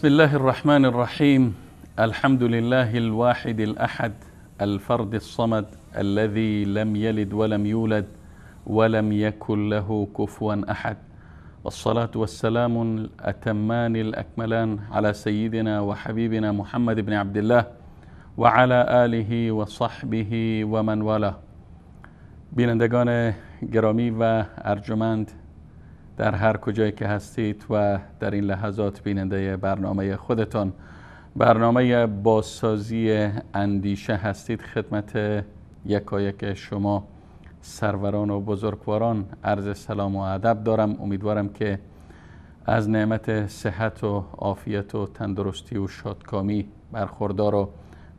بسم الله الرحمن الرحيم. الحمد لله الواحد الأحد الفرد الصمد الذي لم يلد ولم يولد ولم يكن له كفوا أحد، والصلاة والسلام الأتمان الأكملان على سيدنا وحبيبنا محمد بن عبد الله وعلى آله وصحبه ومن والاه. بینندگان گرامی و ارجمند در هر کجایی که هستید و در این لحظات بیننده برنامه خودتان، برنامه بازسازی اندیشه هستید، خدمت یکایک شما سروران و بزرگواران عرض سلام و ادب دارم. امیدوارم که از نعمت صحت و عافیت و تندرستی و شادکامی برخوردار و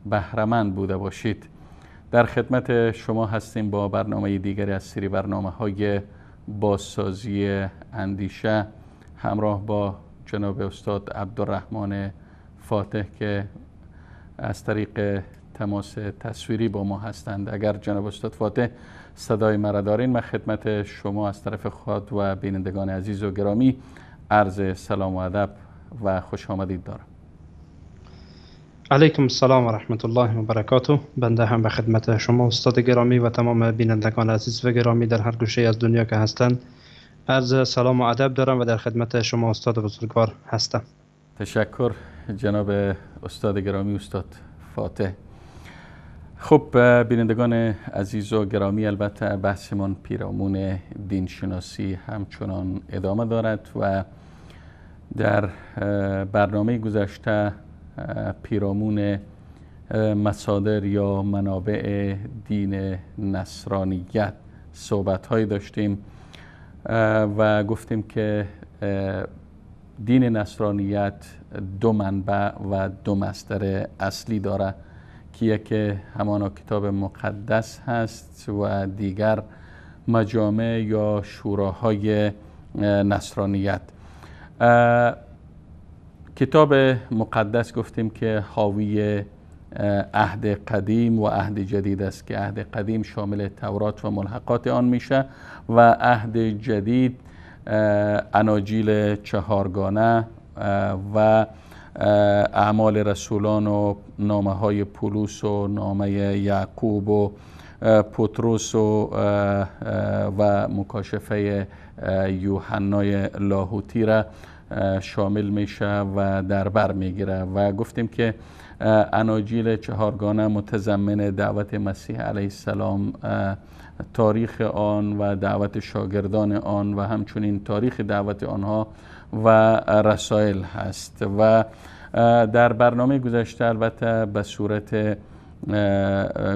بهره‌مند بوده باشید. در خدمت شما هستیم با برنامه دیگری از سری برنامه‌های بازسازی اندیشه، همراه با جناب استاد عبدالرحمن فاتح که از طریق تماس تصویری با ما هستند. اگر جناب استاد فاتح صدای مرا دارین، من خدمت شما از طرف خود و بینندگان عزیز و گرامی عرض سلام و ادب و خوش آمدید دارم. علیکم السلام و رحمت الله و برکاته. بنده هم به خدمت شما استاد گرامی و تمام بینندگان عزیز و گرامی در هر گوشه از دنیا که هستند عرض سلام و ادب دارم و در خدمت شما استاد بزرگوار هستم. تشکر جناب استاد گرامی، استاد فاتح. خب بینندگان عزیز و گرامی، البته بحثمان پیرامون دینشناسی همچنان ادامه دارد و در برنامه گذشته پیرامون مصادر یا منابع دین نصرانیت صحبت هایی داشتیم و گفتیم که دین نصرانیت دو منبع و دو مصدر اصلی داره که یکی همانا کتاب مقدس هست و دیگر مجامع یا شوراهای نصرانیت. کتاب مقدس گفتیم که حاوی عهد قدیم و عهد جدید است که عهد قدیم شامل تورات و ملحقات آن میشه و عهد جدید اناجیل چهارگانه و اعمال رسولان و نامه های پولس و نامه یعقوب و پطرس و مکاشفه یوحنای لاهوتی را شامل میشه و در بر میگیره و گفتیم که اناجیل چهارگانه متضمن دعوت مسیح علیه السلام، تاریخ آن و دعوت شاگردان آن و همچنین تاریخ دعوت آنها و رسائل هست. و در برنامه گذشته البته به صورت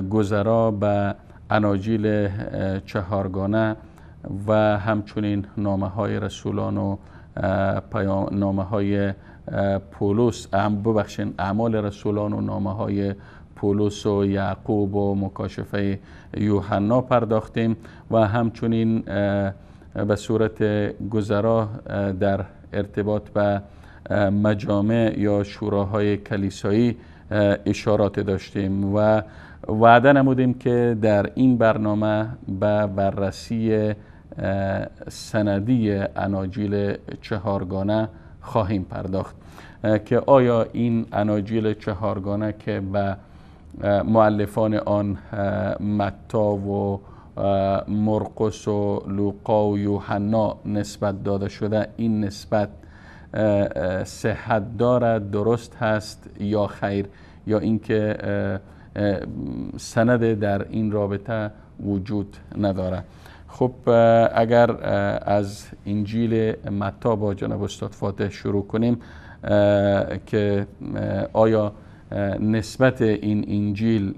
گذرا به اناجیل چهارگانه و همچنین نامه های رسولان و نامه های پولس، اعمال رسولان و نامه های پولس و یعقوب و مکاشفه یوحنا پرداختیم و همچنین به صورت گذرا در ارتباط به مجامع یا شوراهای کلیسایی اشارات داشتیم و وعده نمودیم که در این برنامه به بررسی سندی اناجیل چهارگانه خواهیم پرداخت که آیا این اناجیل چهارگانه که به مؤلفان آن متی و مرقس و لوقا و یوحنا نسبت داده شده، این نسبت صحت دارد، درست هست یا خیر، یا اینکه سند در این رابطه وجود نداره. خب اگر از انجیل متی با جناب استاد فاتح شروع کنیم که آیا نسبت این انجیل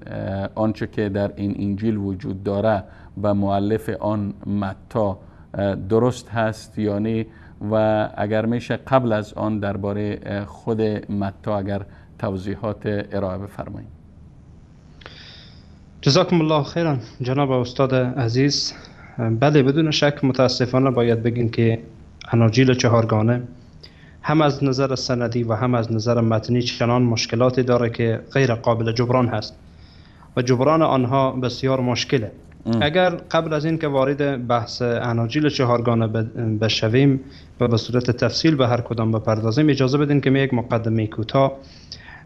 آنچه که در این انجیل وجود داره به مؤلف آن متی درست هست یا نه، و اگر میشه قبل از آن درباره خود متی اگر توضیحات ارائه بفرمایید. جزاکم الله خیرا جناب استاد عزیز. بله، بدون شک متاسفانه باید بگیم که اناجیل چهارگانه هم از نظر سندی و هم از نظر متنی چنان مشکلاتی داره که غیر قابل جبران هست و جبران آنها بسیار مشکله. اگر قبل از این که وارد بحث اناجیل چهارگانه بشویم و به صورت تفصیل به هر کدام بپردازیم، اجازه بدین که یک مقدمه کوتاه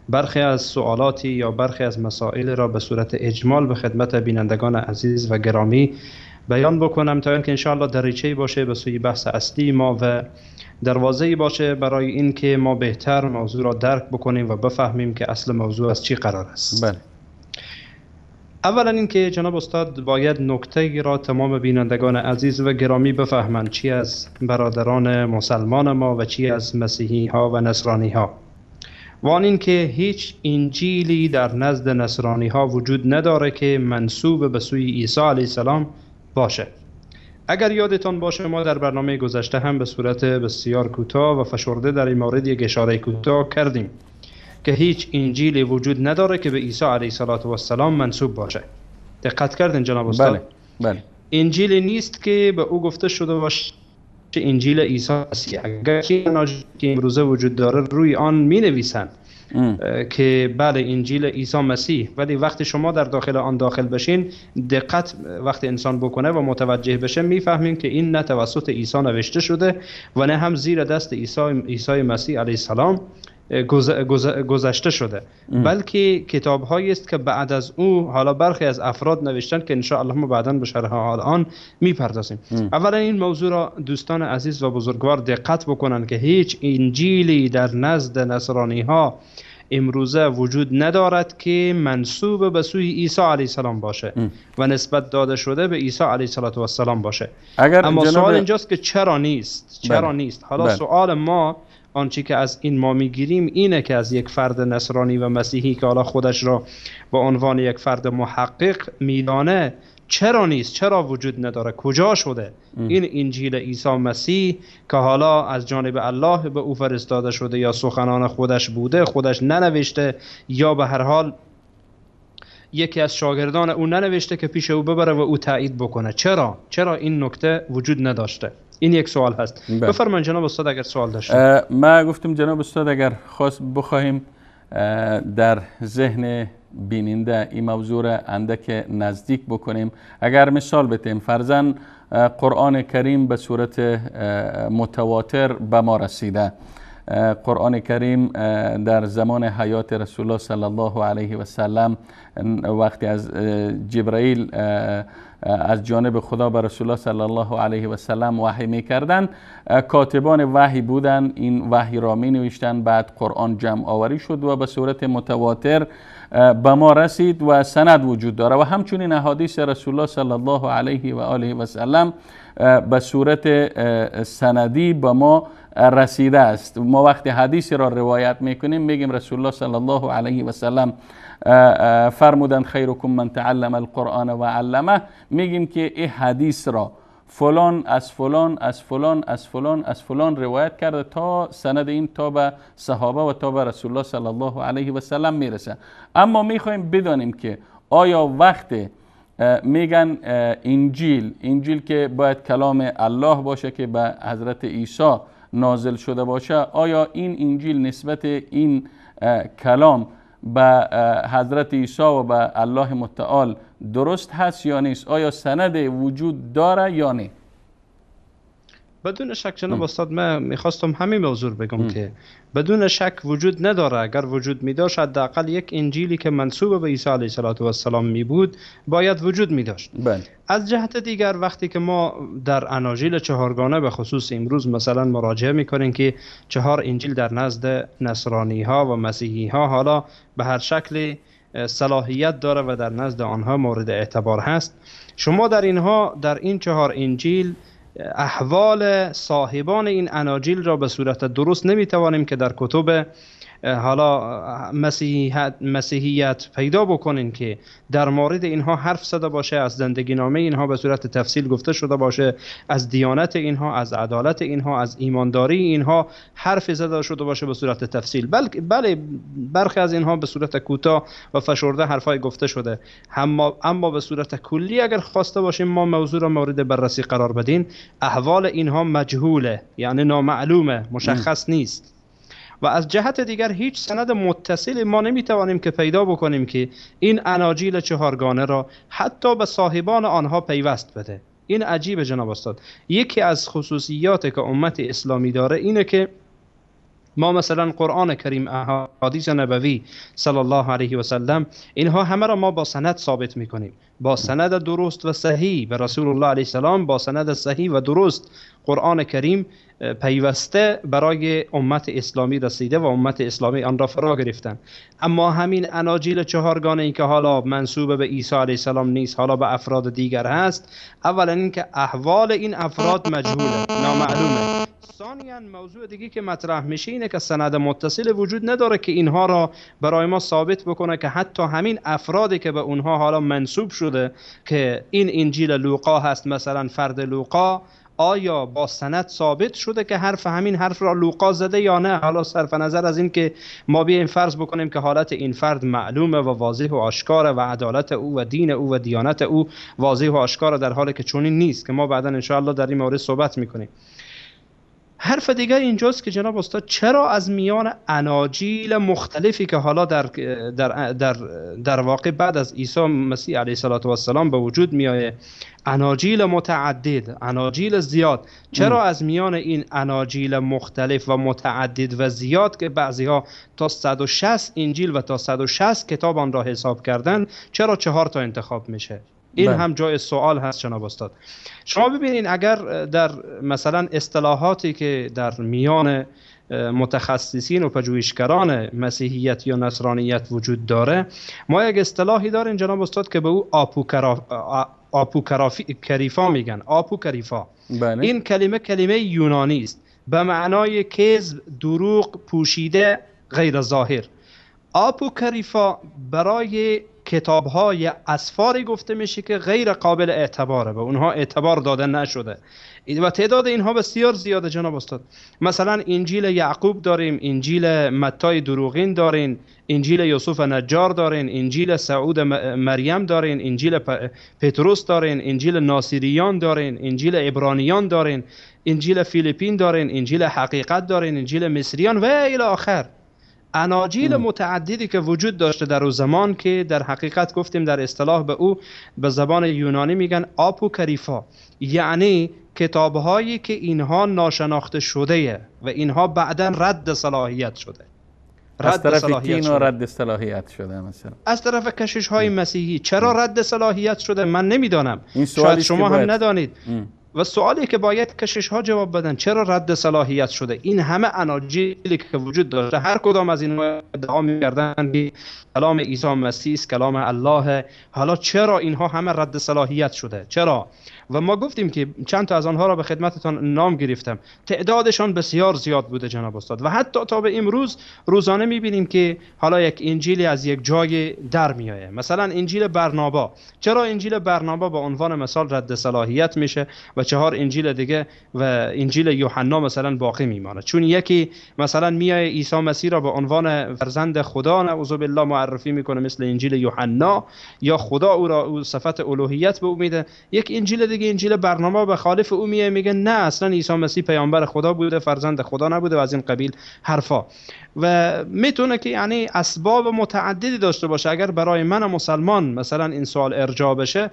برخی از سوالاتی یا برخی از مسائل را به صورت اجمال به خدمت بینندگان عزیز و گرامی بیان بکنم تا اینکه انشاءالله دریچه‌ای باشه به سوی بحث اصلی ما و دروازه‌ای باشه برای اینکه ما بهتر موضوع را درک بکنیم و بفهمیم که اصل موضوع از چی قرار است. بله. اولا اینکه جناب استاد باید نکته‌ای را تمام بینندگان عزیز و گرامی بفهمند، چی از برادران مسلمان ما و چی از مسیحی ها و نصرانی ها، و آن این که هیچ انجیلی در نزد نصرانی ها وجود نداره که منسوب به سوی عیسی علیه السلام باشه. اگر یادتان باشه ما در برنامه گذشته هم به صورت بسیار کوتاه و فشرده در این مورد یک اشاره کوتاه کردیم که هیچ انجیلی وجود نداره که به عیسی علیه السلام منسوب باشه. دقت کردین جناب استاد؟ بله. بله. انجیلی نیست که به او گفته شده باشه انجیل عیسی مسیح. اگر که امروزه وجود داره روی آن می نویسن که بله انجیل عیسی مسیح، ولی وقتی شما در داخل آن داخل بشین، دقت وقتی انسان بکنه و متوجه بشه میفهمیم که این نه توسط عیسی نوشته شده و نه هم زیر دست عیسی مسیح علیه السلام گذشته شده، بلکه کتاب هایی است که بعد از او حالا برخی از افراد نوشتن که ان شاء الله ما بعداً به شرح حال آن میپردازیم. اولا این موضوع را دوستان عزیز و بزرگوار دقت بکنن که هیچ انجیلی در نزد نصرانی ها امروزه وجود ندارد که منسوب به سوی عیسی علیه السلام باشه و نسبت داده شده به عیسی علیه السلام باشه. اما سوال اینجاست که چرا نیست؟ حالا سوال ما آنچه که از این ما میگیریم اینه که از یک فرد نصرانی و مسیحی که حالا خودش را به عنوان یک فرد محقق میدانه، چرا نیست؟ چرا وجود نداره؟ کجا شده؟ این انجیل عیسی مسیح که حالا از جانب الله به او فرستاده شده یا سخنان خودش بوده، خودش ننوشته، یا به هر حال یکی از شاگردان او ننوشته که پیش او ببره و او تایید بکنه، چرا این نکته وجود نداشته؟ این یک سوال هست. بفرمایید جناب استاد اگر سوال داشتید. ما گفتم جناب استاد اگر بخواهیم در ذهن بیننده این موضوع را اندک نزدیک بکنیم، اگر مثال بتیم فرضاً قرآن کریم به صورت متواتر به ما رسیده، قرآن کریم در زمان حیات رسول الله صلی الله علیه و سلم وقتی از جبرائیل از جانب خدا به رسول الله صلی الله علیه و سلم وحی می‌کردند، کاتبان وحی بودند، این وحی را می‌نوشتند، بعد قرآن جمع آوری شد و به صورت متواتر به ما رسید و سند وجود داره، و همچنین احادیث رسول الله صلی الله علیه و آله و سلم به صورت سندی به ما رسیده است. ما وقتی حدیث را روایت میکنیم میگیم رسول الله صلی الله علیه و سلم فرمودند خیرکم من تعلم القرآن و علمه، میگیم که این حدیث را فلان از فلان از فلان از فلان از فلان روایت کرده تا سند این تا به صحابه و تا به رسول الله صلی الله علیه و سلم میرسه. اما میخوایم بدانیم که آیا وقت میگن انجیل که باید کلام الله باشه که به حضرت عیسی نازل شده باشه، آیا این انجیل نسبت این کلام به حضرت عیسی و به الله متعال درست هست یا نیست؟ آیا سند وجود داره یا نه؟ بدون شک جناب استاد، من میخواستم همین موضوع بگم که بدون شک وجود نداره. اگر وجود می‌داشت حداقل یک انجیلی که منسوب به عیسی علیه السلام می بود باید وجود می داشت. از جهت دیگر وقتی که ما در اناجیل چهارگانه به خصوص امروز مثلا مراجعه میکنیم که 4 انجیل در نزد نصرانی ها و مسیحی ها حالا به هر شکل صلاحیت داره و در نزد آنها مورد اعتبار هست، شما در این 4 انجیل احوال صاحبان این اناجیل را به صورت درست نمیتوانیم که در کتب حالا مسیحیت پیدا بکنین که در مورد اینها حرف زده باشه، از زندگی نامه اینها به صورت تفصیل گفته شده باشه، از دیانت اینها، از عدالت اینها، از ایمانداری اینها حرف زده شده باشه به صورت تفصیل. بله برخی از اینها به صورت کوتاه و فشرده حرفای گفته شده، اما به صورت کلی اگر خواسته باشیم ما موضوع را مورد بررسی قرار بدین، احوال اینها مجهوله، یعنی نامعلومه، مشخص نیست. و از جهت دیگر هیچ سند متصل ما نمیتوانیم که پیدا بکنیم که این اناجیل 4گانه را حتی به صاحبان آنها پیوست بده. این عجیبه جناب استاد. یکی از خصوصیات که امت اسلامی داره اینه که ما مثلا قرآن کریم، احادیث نبوی صلی الله علیه و سلم، اینها همه را ما با سند ثابت میکنیم، با سند درست و صحیح به رسول الله علیه السلام، با سند صحیح و درست قرآن کریم پیوسته برای امت اسلامی رسیده و امت اسلامی آن را فرا گرفتن. اما همین اناجیل 4گانه ای که حالا منسوب به عیسی علیه السلام نیست، حالا به افراد دیگر هست، اولا اینکه احوال این افراد مجهوله، نامعلومه. ثانیاً موضوع دیگه که مطرح میشه اینه که سند متصل وجود نداره که اینها را برای ما ثابت بکنه که حتی همین افرادی که به اونها حالا منسوب شده که این انجیل لوقا هست، مثلا فرد لوقا، آیا با سند ثابت شده که همین حرف را لوقا زده یا نه؟ حالا صرف نظر از این که ما بیایم فرض بکنیم که حالت این فرد معلومه و واضح و آشکاره و عدالت او و دین او و دیانت او واضح و آشکاره، در حالی که چنین نیست که ما بعدا ان شاء الله در این مورد صحبت میکنیم. حرف دیگر اینجاست که جناب استاد چرا از میان اناجیل مختلفی که حالا در واقع بعد از عیسی مسیح علیه السلام به وجود میآید، اناجیل متعدد، اناجیل زیاد، چرا از میان این اناجیل مختلف و متعدد و زیاد که بعضی ها تا 160 انجیل و تا 160 کتاب آن را حساب کردن، چرا 4 تا انتخاب میشه؟ این هم جای سوال هست جناب استاد. شما ببینید اگر در مثلا اصطلاحاتی که در میان متخصصین و پژوهشگران مسیحیت یا نصرانیت وجود داره، ما یک اصطلاحی داریم جناب استاد که به او آپوکریفا میگن. آپوکریفا، این کلمه یونانی است به معنای کذب، دروغ، پوشیده، غیر ظاهر. آپوکریفا برای کتاب‌های اسفاری گفته میشه که غیر قابل اعتباره، به اونها اعتبار داده نشده و تعداد اینها بسیار زیاده جناب استاد. مثلا انجیل یعقوب داریم، انجیل متی دروغین دارین، انجیل یوسف نجار دارین، انجیل سعود مریم دارین، انجیل پتروس دارین، انجیل ناصریان دارین، انجیل عبرانیان دارین، انجیل فیلیپین دارین، انجیل حقیقت دارین، انجیل مصریان و الی آخر. اناجیل متعددی که وجود داشته در اون زمان که در حقیقت گفتیم در اصطلاح به او به زبان یونانی میگن آپوکریفا، یعنی کتابهایی که اینها ناشناخته شده و اینها بعدا رد صلاحیت شده. از طرف کین و رد صلاحیت شده؟ مثلا از طرف کشش های مسیحی. چرا رد صلاحیت شده من نمیدانم، شاید شما هم ندانید. و سوالی که باید کشش ها جواب بدن، چرا رد صلاحیت شده؟ این همه اناجیلی که وجود داشته، هر کدام از اینها ادعا می‌کردن که کلام عیسی مسیح است، کلام الله، حالا چرا اینها همه رد صلاحیت شده؟ چرا؟ و ما گفتیم که چند تا از آنها را به خدمتتان نام گرفتم، تعدادشان بسیار زیاد بوده جناب استاد. و حتی تا به امروز روزانه می‌بینیم که حالا یک انجیلی از یک جای در میآید. مثلا انجیل برنابا، چرا انجیل برنابا به عنوان مثال رد صلاحیت میشه و 4 انجیل دیگه و انجیل یوحنا مثلا باقی میمانه؟ چون یکی مثلا میای عیسی مسیح را به عنوان فرزند خدا نعوذ بالله معرفی میکنه مثل انجیل یوحنا، یا خدا او را صفت الوهیت به او میده. یک انجیل دیگه انجیل برنامه به خالف او میگه نه اصلا عیسی مسیح پیامبر خدا بوده، فرزند خدا نبوده و از این قبیل حرفا. و میتونه که یعنی اسباب متعددی داشته باشه. اگر برای من مسلمان مثلا این سوال ارجاع بشه،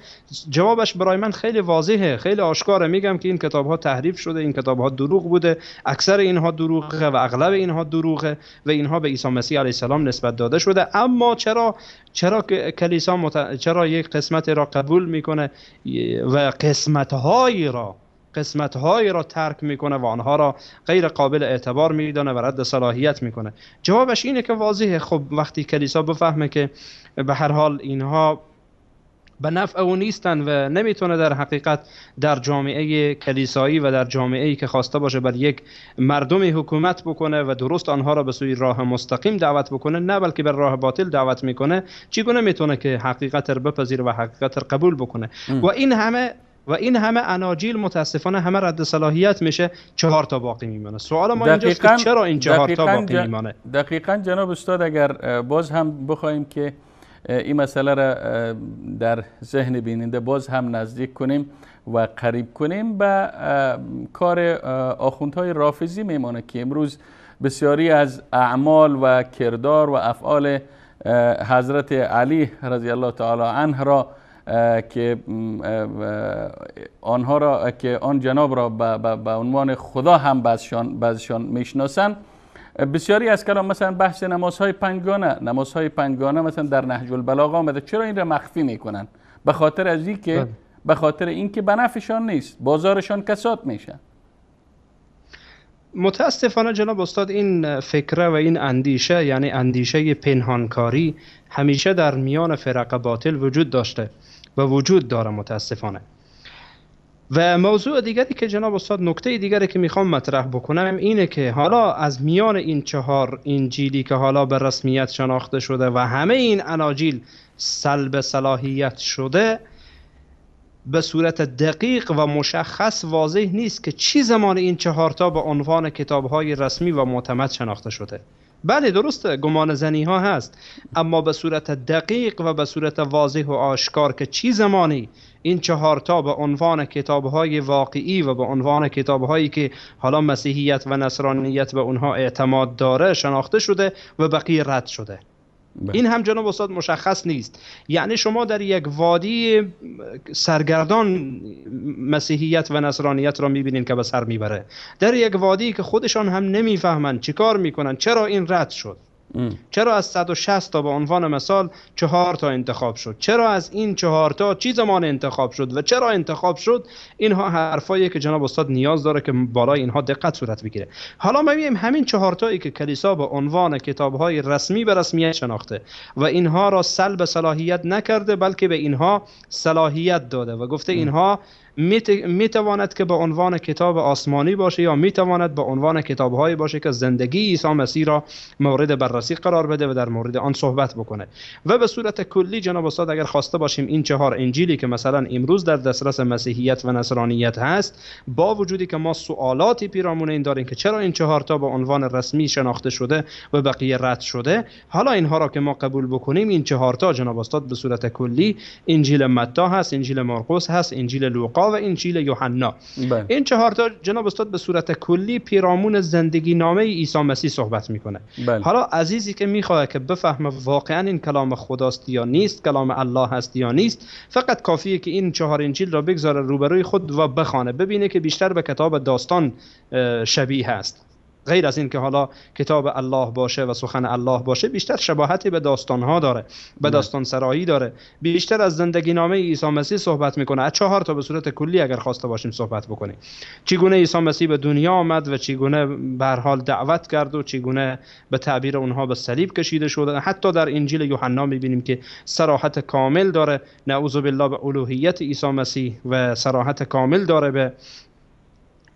جوابش برای من خیلی واضحه، خیلی آشکاره بار میگم که این کتاب ها تحریف شده، این کتاب ها دروغ بوده، اکثر اینها دروغه و اغلب اینها دروغه و اینها به عیسی مسیح علیه السلام نسبت داده شده. اما چرا کلیسا چرا یک قسمت را قبول میکنه و قسمت هایی را ترک میکنه و آنها را غیر قابل اعتبار میدانه و رد صلاحیت میکنه؟ جوابش اینه که واضحه. خب وقتی کلیسا بفهمه که به هر حال اینها به نفع او نیستن و نمیتونه در حقیقت در جامعه کلیسایی و در جامعه‌ای که خواسته باشه بر یک مردمی حکومت بکنه و درست آنها را به سوی راه مستقیم دعوت بکنه، نه بلکه بر راه باطل دعوت میکنه، چگونه میتونه که حقیقت را بپذیره و حقیقت را قبول بکنه؟ و این همه اناجیل متاسفانه همه رد صلاحیت میشه، 4 تا باقی میمونه. سوال ما اینجاست که چرا این 4 تا باقی میمونه؟ دقیقاً جناب استاد، اگر باز هم بخوایم که این مسئله را در ذهن بیننده باز هم نزدیک کنیم و قریب کنیم، به کار آخوندهای رافضی میمانه که امروز بسیاری از اعمال و کردار و افعال حضرت علی رضی الله تعالی عنه را که آنها را که آن جناب را به عنوان خدا هم بعضشان میشناسند، بسیاری از کلام مثلا بحث نمازهای پنجگانه مثلا در نهج البلاغه آمده، چرا این را مخفی میکنن؟ به خاطر اینکه به نفعشان نیست، بازارشان کساد میشه. متاسفانه جناب استاد این فکره و این اندیشه، یعنی اندیشه پنهانکاری، همیشه در میان فرق باطل وجود داشته و وجود داره متاسفانه. و موضوع دیگری که جناب استاد، نکته دیگری که میخوام مطرح بکنم اینه که حالا از میان این 4 انجیلی که حالا به رسمیت شناخته شده و همه این اناجیل سلب صلاحیت شده، به صورت دقیق و مشخص واضح نیست که چی زمان این 4 تا به عنوان کتاب‌های رسمی و معتمد شناخته شده. بله درسته گمان زنی ها هست، اما به صورت دقیق و به صورت واضح و آشکار که چی زمانی این 4 تا به عنوان کتاب‌های واقعی و به عنوان کتاب‌هایی که حالا مسیحیت و نصرانیت به اونها اعتماد داره شناخته شده و بقیه رد شده. این هم جناب استاد مشخص نیست. یعنی شما در یک وادی سرگردان مسیحیت و نصرانیت را میبینین که به سر میبره، در یک وادی که خودشان هم نمیفهمن چیکار میکنن، چرا این رد شد، چرا از 160 تا به عنوان مثال 4 تا انتخاب شد، چرا از این 4 تا چی زمان انتخاب شد و چرا انتخاب شد. اینها حرفایی که جناب استاد نیاز داره که بالای اینها دقت صورت بگیره. حالا ما میگیم همین 4 تایی که کلیسا به عنوان کتاب‌های رسمی به رسمیت شناخته و اینها را سلب صلاحیت نکرده، بلکه به اینها صلاحیت داده و گفته اینها میتواند که به عنوان کتاب آسمانی باشه یا میتواند به عنوان کتاب‌هایی باشه که زندگی عیسی مسیح را مورد بررسی قرار بده و در مورد آن صحبت بکنه. و به صورت کلی جناب استاد اگر خواسته باشیم این 4 انجیلی که مثلا امروز در دسترس مسیحیت و نصرانیت هست، با وجودی که ما سوالاتی پیرامون این داریم که چرا این 4 تا به عنوان رسمی شناخته شده و بقیه رد شده، حالا اینها را که ما قبول بکنیم، این 4 تا جناب استاد به صورت کلی انجیل متی هست، انجیل مرقس هست، انجیل لوقا و انجیل یوحنا. این 4 تا جناب استاد به صورت کلی پیرامون زندگی نامه عیسی مسیح صحبت میکنه. حالا عزیزی که میخواد که بفهمه واقعا این کلام خداست یا نیست، کلام الله هست یا نیست، فقط کافیه که این 4 انجیل را بگذاره روبروی خود و بخونه، ببینه که بیشتر به کتاب داستان شبیه هست. غیر از این که حالا کتاب الله باشه و سخن الله باشه، بیشتر شباهتی به داستانها داره، به داستان سرایی داره، بیشتر از زندگی نامه عیسی مسیح صحبت میکنه. از 4 تا به صورت کلی اگر خواسته باشیم صحبت بکنیم، چگونه عیسی مسیح به دنیا آمد و چگونه به هر حال دعوت کرد و چگونه به تعبیر اونها به صلیب کشیده شد. حتی در انجیل یوحنا میبینیم که صراحت کامل داره نعوذ بالله به الوهیت عیسی مسیح و صراحت کامل داره به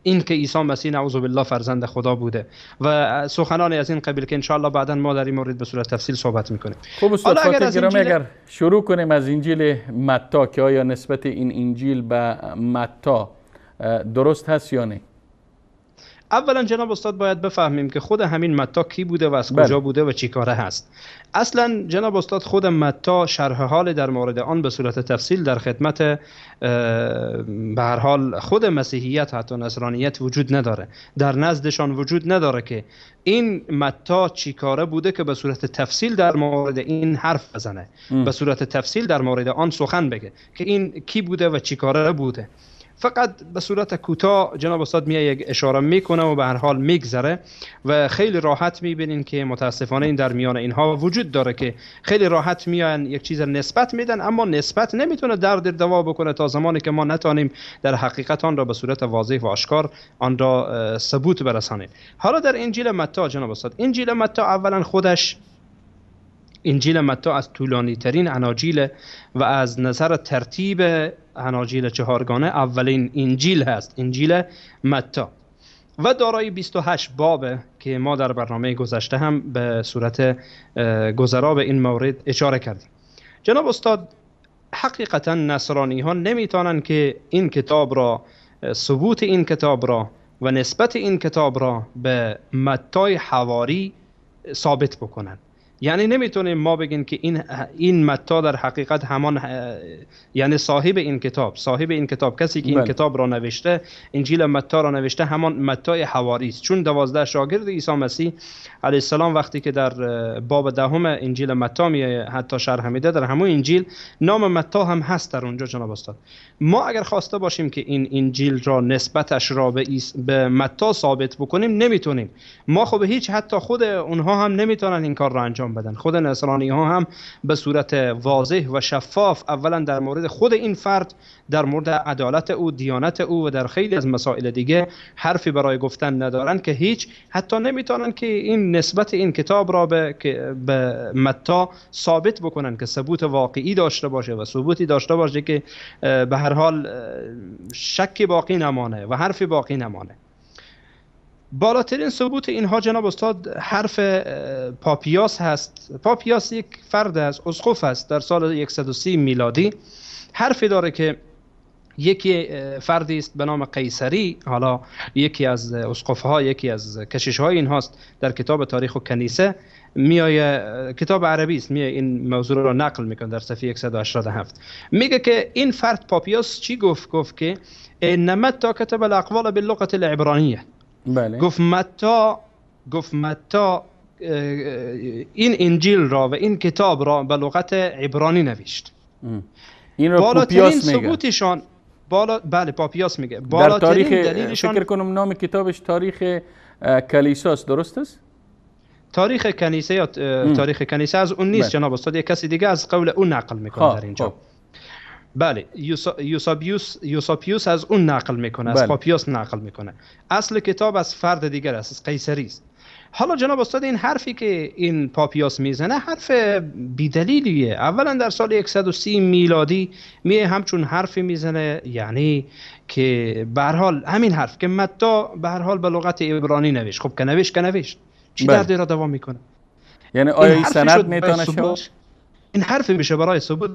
این که عیسی مسیح نعوذ بالله فرزند خدا بوده و سخنانی از این قبیل که انشاءالله بعدا ما در این مورد به صورت تفصیل صحبت میکنیم. خب استاد فاطر گرامی، اگر شروع کنیم از انجیل متی که آیا نسبت این انجیل به متی درست هست یا نه؟ اولا جناب استاد باید بفهمیم که خود همین متی کی بوده و از کجا بوده و چی کاره هست. اصلا جناب استاد خود متی شرح حال در مورد آن به صورت تفصیل در خدمت به هر حال خود مسیحیت حتی نصرانیت وجود نداره، در نزدشان وجود نداره که این متی چی کاره بوده که به صورت تفصیل در مورد این حرف بزنه، به صورت تفصیل در مورد آن سخن بگه که این کی بوده و چی کاره بوده. فقط به صورت کوتاه جناب استاد میاد یک اشاره میکنه و به هر حال میگذره و خیلی راحت میبینین که متاسفانه این در میان اینها وجود داره که خیلی راحت میان یک چیز نسبت میدن، اما نسبت نمیتونه درد دوا بکنه تا زمانی که ما نتونیم در حقیقت آن را به صورت واضح و آشکار آن را ثبوت برسانیم. حالا در انجیل متی جناب استاد، انجیل متی اولا خودش، انجیل متی از طولانی ترین اناجیل و از نظر ترتیب اناجیل چهارگانه اولین انجیل هست، انجیل متی، و دارای 28 باب که ما در برنامه گذشته هم به صورت گذرا به این مورد اشاره کردیم. جناب استاد، حقیقتا نصرانی ها نمیتونن که این کتاب را، ثبوت این کتاب را و نسبت این کتاب را به متی حواری ثابت بکنن. یعنی نمیتونیم ما بگیم که این متی در حقیقت همان، یعنی صاحب این کتاب کسی که این کتاب را نوشته، انجیل متی را نوشته، همان متی حواری است. چون 12 شاگرد عیسی مسیح علیه السلام وقتی که در باب 10 انجیل متی حتی شرح میده، در همون انجیل نام متی هم هست در اونجا. جناب استاد، ما اگر خواسته باشیم که این انجیل را نسبتش را به متی ثابت بکنیم نمیتونیم. ما خب هیچ، حتی خود اونها هم نمیتونن این کار را انجام بدن. خود نصرانی ها هم به صورت واضح و شفاف اولا در مورد خود این فرد، در مورد عدالت او، دیانت او و در خیلی از مسائل دیگه حرفی برای گفتن ندارن که هیچ، حتی نمیتونن که این نسبت این کتاب را به متی ثابت بکنن که ثبوت واقعی داشته باشه و ثبوتی داشته باشه که به هر حال شکی باقی نمانه و حرفی باقی نمانه. بالاترین ثبوت اینها جناب استاد حرف پاپیاس هست. پاپیاس یک فرد است، اسقف است، در سال 130 میلادی حرفی داره که یکی فردی است به نام قیصری، حالا یکی از اسقف‌ها، یکی از کشیش‌های این هاست، در کتاب تاریخ و کنیسه میایه، کتاب عربی است، میایه این موضوع را نقل میکنه در صفحه 187. میگه که این فرد پاپیاس چی گفت که ان متی كتب الاقوال باللغه العبرانيه. بله. گفت متی این انجیل را و این کتاب را به لغت عبرانی نوشت. این را پاپیاس میگه. ثبوتشان بله پاپیاس میگه. در تاریخ فکر کنم نام کتابش تاریخ کلیساست، درست است؟ تاریخ کنیسه یا تاریخ کنیسه از اون نیست جناب استاد، یک کسی دیگه از قول اون نقل میکنه در اینجا. بله، یوساپیوس از اون نقل میکنه، از پاپیاس نقل میکنه. اصل کتاب از فرد دیگر است، از قیصری است. حالا جناب استاد، این حرفی که این پاپیاس میزنه حرف بی‌دلیلیه. اولا در سال 130 میلادی همچون حرفی میزنه، یعنی که به هر حال همین حرف که متی به هر حال به لغت عبرانی نوشت. خب که نوشت چی دردی را دوام میکنه؟ یعنی آیا این سند میتونه شد؟ این حرف میشه برای ثبوت.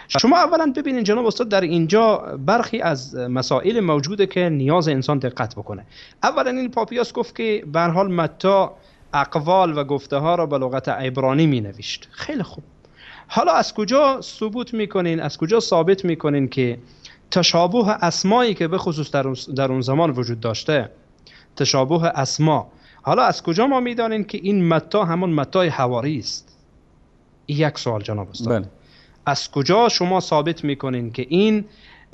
شما اولا ببینید جناب استاد، در اینجا برخی از مسائل موجوده که نیاز انسان دقت بکنه. اولا این پاپیاس گفت که به هر حال متی اقوال و گفته ها را به لغت عبرانی می نوشت. خیلی خوب. حالا از کجا ثبوت میکنین، از کجا ثابت میکنین که تشابه اسمایی که به خصوص در اون زمان وجود داشته، تشابه اسما، حالا از کجا ما میدانیم که این متی همون متی حواری است؟ یک سوال جناب استاد. بله. از کجا شما ثابت میکنین که این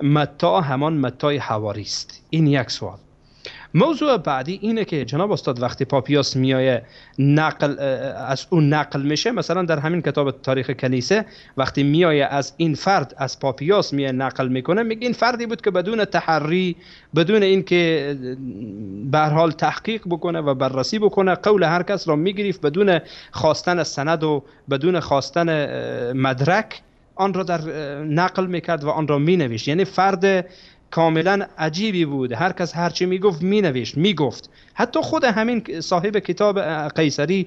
متی همان متی حواری است؟ این یک سوال. موضوع بعدی اینه که جناب استاد وقتی پاپیاس میایه از اون نقل میشه، مثلا در همین کتاب تاریخ کنیسه وقتی میایه از این فرد، از پاپیاس میایه نقل میکنه، میگه این فردی بود که بدون تحری، بدون اینکه به هر حال تحقیق بکنه و بررسی بکنه، قول هر کس را میگرفت بدون خواستن سند و بدون خواستن مدرک، آن را در نقل میکرد و آن را مینوشت. یعنی فرد کاملا عجیبی بود، هر کس هر چی میگفت مینوشت، میگفت. حتی خود همین صاحب کتاب قیصری،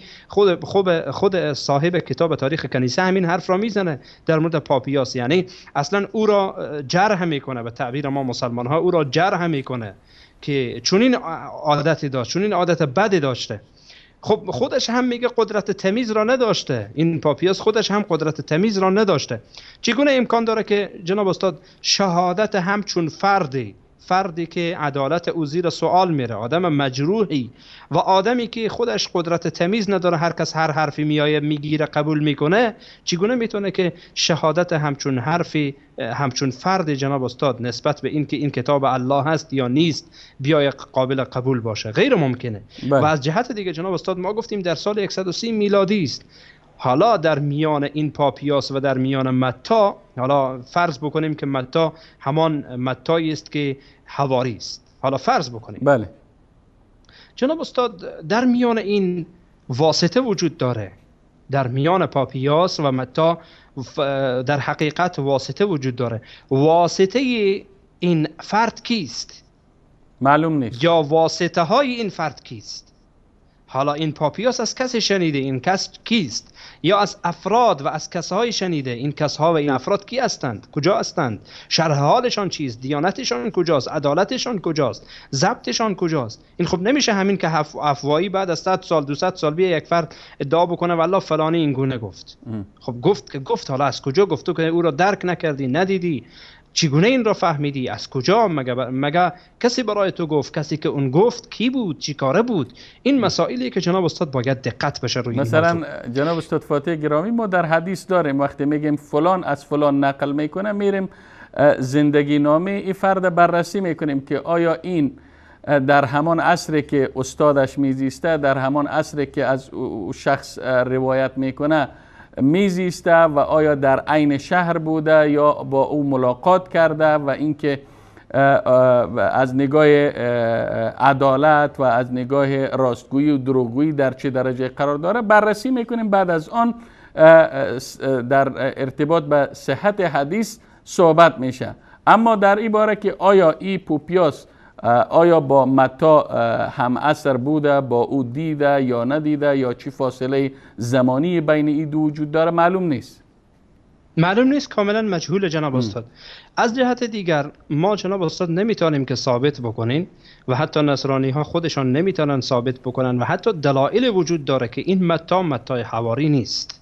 خود صاحب کتاب تاریخ کنیسه همین حرف را میزنه در مورد پاپیاس. یعنی اصلا او را جرح میکنه، به تعبیر ما مسلمان ها او را جرح میکنه که چنین عادتی داشت، چنین عادت بدی داشته. خب خودش هم میگه قدرت تمیز را نداشته، این پاپیاس خودش هم قدرت تمیز را نداشته. چگونه امکان داره که جناب استاد شهادت همچون فردی که عدالت او زیر سوال میره، آدم مجروحی و آدمی که خودش قدرت تمیز نداره، هر کس هر حرفی میایه میگیره قبول میکنه، چگونه میتونه که شهادت همچون حرفی، همچون فرد جناب استاد نسبت به این که این کتاب الله هست یا نیست بیای قابل قبول باشه؟ غیر ممکنه. و از جهت دیگه جناب استاد ما گفتیم در سال 130 میلادی است. حالا در میان این پاپیاس و در میان متی، حالا فرض بکنیم که متی همان متی است که حواری است، حالا فرض بکنیم. بله جناب استاد در میان این واسطه وجود داره، در میان پاپیاس و متی در حقیقت واسطه وجود داره. واسطه این فرد کیست؟ معلوم نیست. یا واسطه های این فرد کیست؟ حالا این پاپیاس از کسی شنیده، این کس کیست؟ یا از افراد و از کسهای شنیده، این کسها و این افراد کی هستند؟ کجا هستند؟ شرح حالشان چیست؟ دیانتشان کجاست؟ عدالتشان کجاست؟ ضبطشان کجاست؟ این خب نمیشه همین که افواهی بعد از 100 سال 200 سال بیا یک فرد ادعا بکنه والله فلانی این گونه گفت. خب گفت که گفت، حالا از کجا گفت؟ تو که او را درک نکردی، ندیدی، چگونه این را فهمیدی؟ از کجا؟ مگه کسی برای تو گفت؟ کسی که اون گفت کی بود؟ چی کاره بود؟ این مسائلی که جناب استاد باید دقت بشه روی مثلا جناب استاد فاتح گرامی، ما در حدیث داریم وقتی میگیم فلان از فلان نقل میکنه، میریم زندگی نامه این فرد بررسی میکنیم که آیا این در همان عصری که استادش میزیسته، در همان عصری که از شخص روایت میکنه میزیسته و آیا در عین شهر بوده یا با او ملاقات کرده، و اینکه از نگاه عدالت و از نگاه راستگویی و دروغگویی در چه درجه قرار داره بررسی میکنیم. بعد از آن در ارتباط به صحت حدیث صحبت میشه. اما در این باره که آیا این پوپیاس آیا با متی هم عصر بوده، با او دیده یا ندیده، یا چی فاصله زمانی بین این دو وجود داره، معلوم نیست. معلوم نیست، کاملا مجهول جناب استاد. از جهت دیگر ما جناب استاد نمیتونیم که ثابت بکنین و حتی نصرانی ها خودشان نمیتونن ثابت بکنن و حتی دلایل وجود داره که این متی حواری نیست.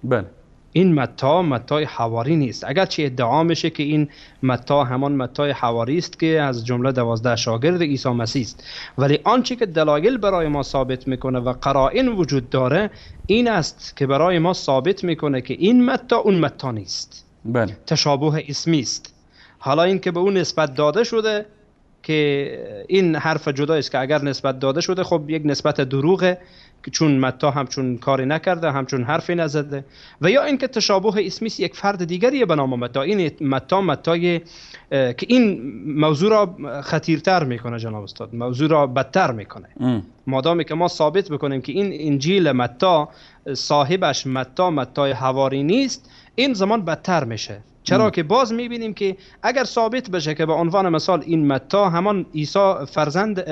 بله این متی حواری نیست. اگرچه ادعا میشه که این متی همان متی حواری است که از جمله 12 شاگرد عیسی مسیح است، ولی آنچه که دلایل برای ما ثابت میکنه و قرائن وجود داره این است که برای ما ثابت میکنه که این متی اون متی نیست. بله. تشابه اسمی است. حالا این که به اون نسبت داده شده که این حرف جدا است که اگر نسبت داده شده خب یک نسبت دروغه، چون متی همچون کاری نکرده، همچون حرفی نزده، و یا اینکه تشابه اسمی یک فرد دیگری به نام متی. این متی که این موضوع را خطیرتر میکنه جناب استاد، موضوع را بدتر میکنه. مادامی که ما ثابت بکنیم که این انجیل متی صاحبش متی حواری نیست، این زمان بدتر میشه. چرا که باز میبینیم که اگر ثابت بشه که به عنوان مثال این متی همان عیسی فرزند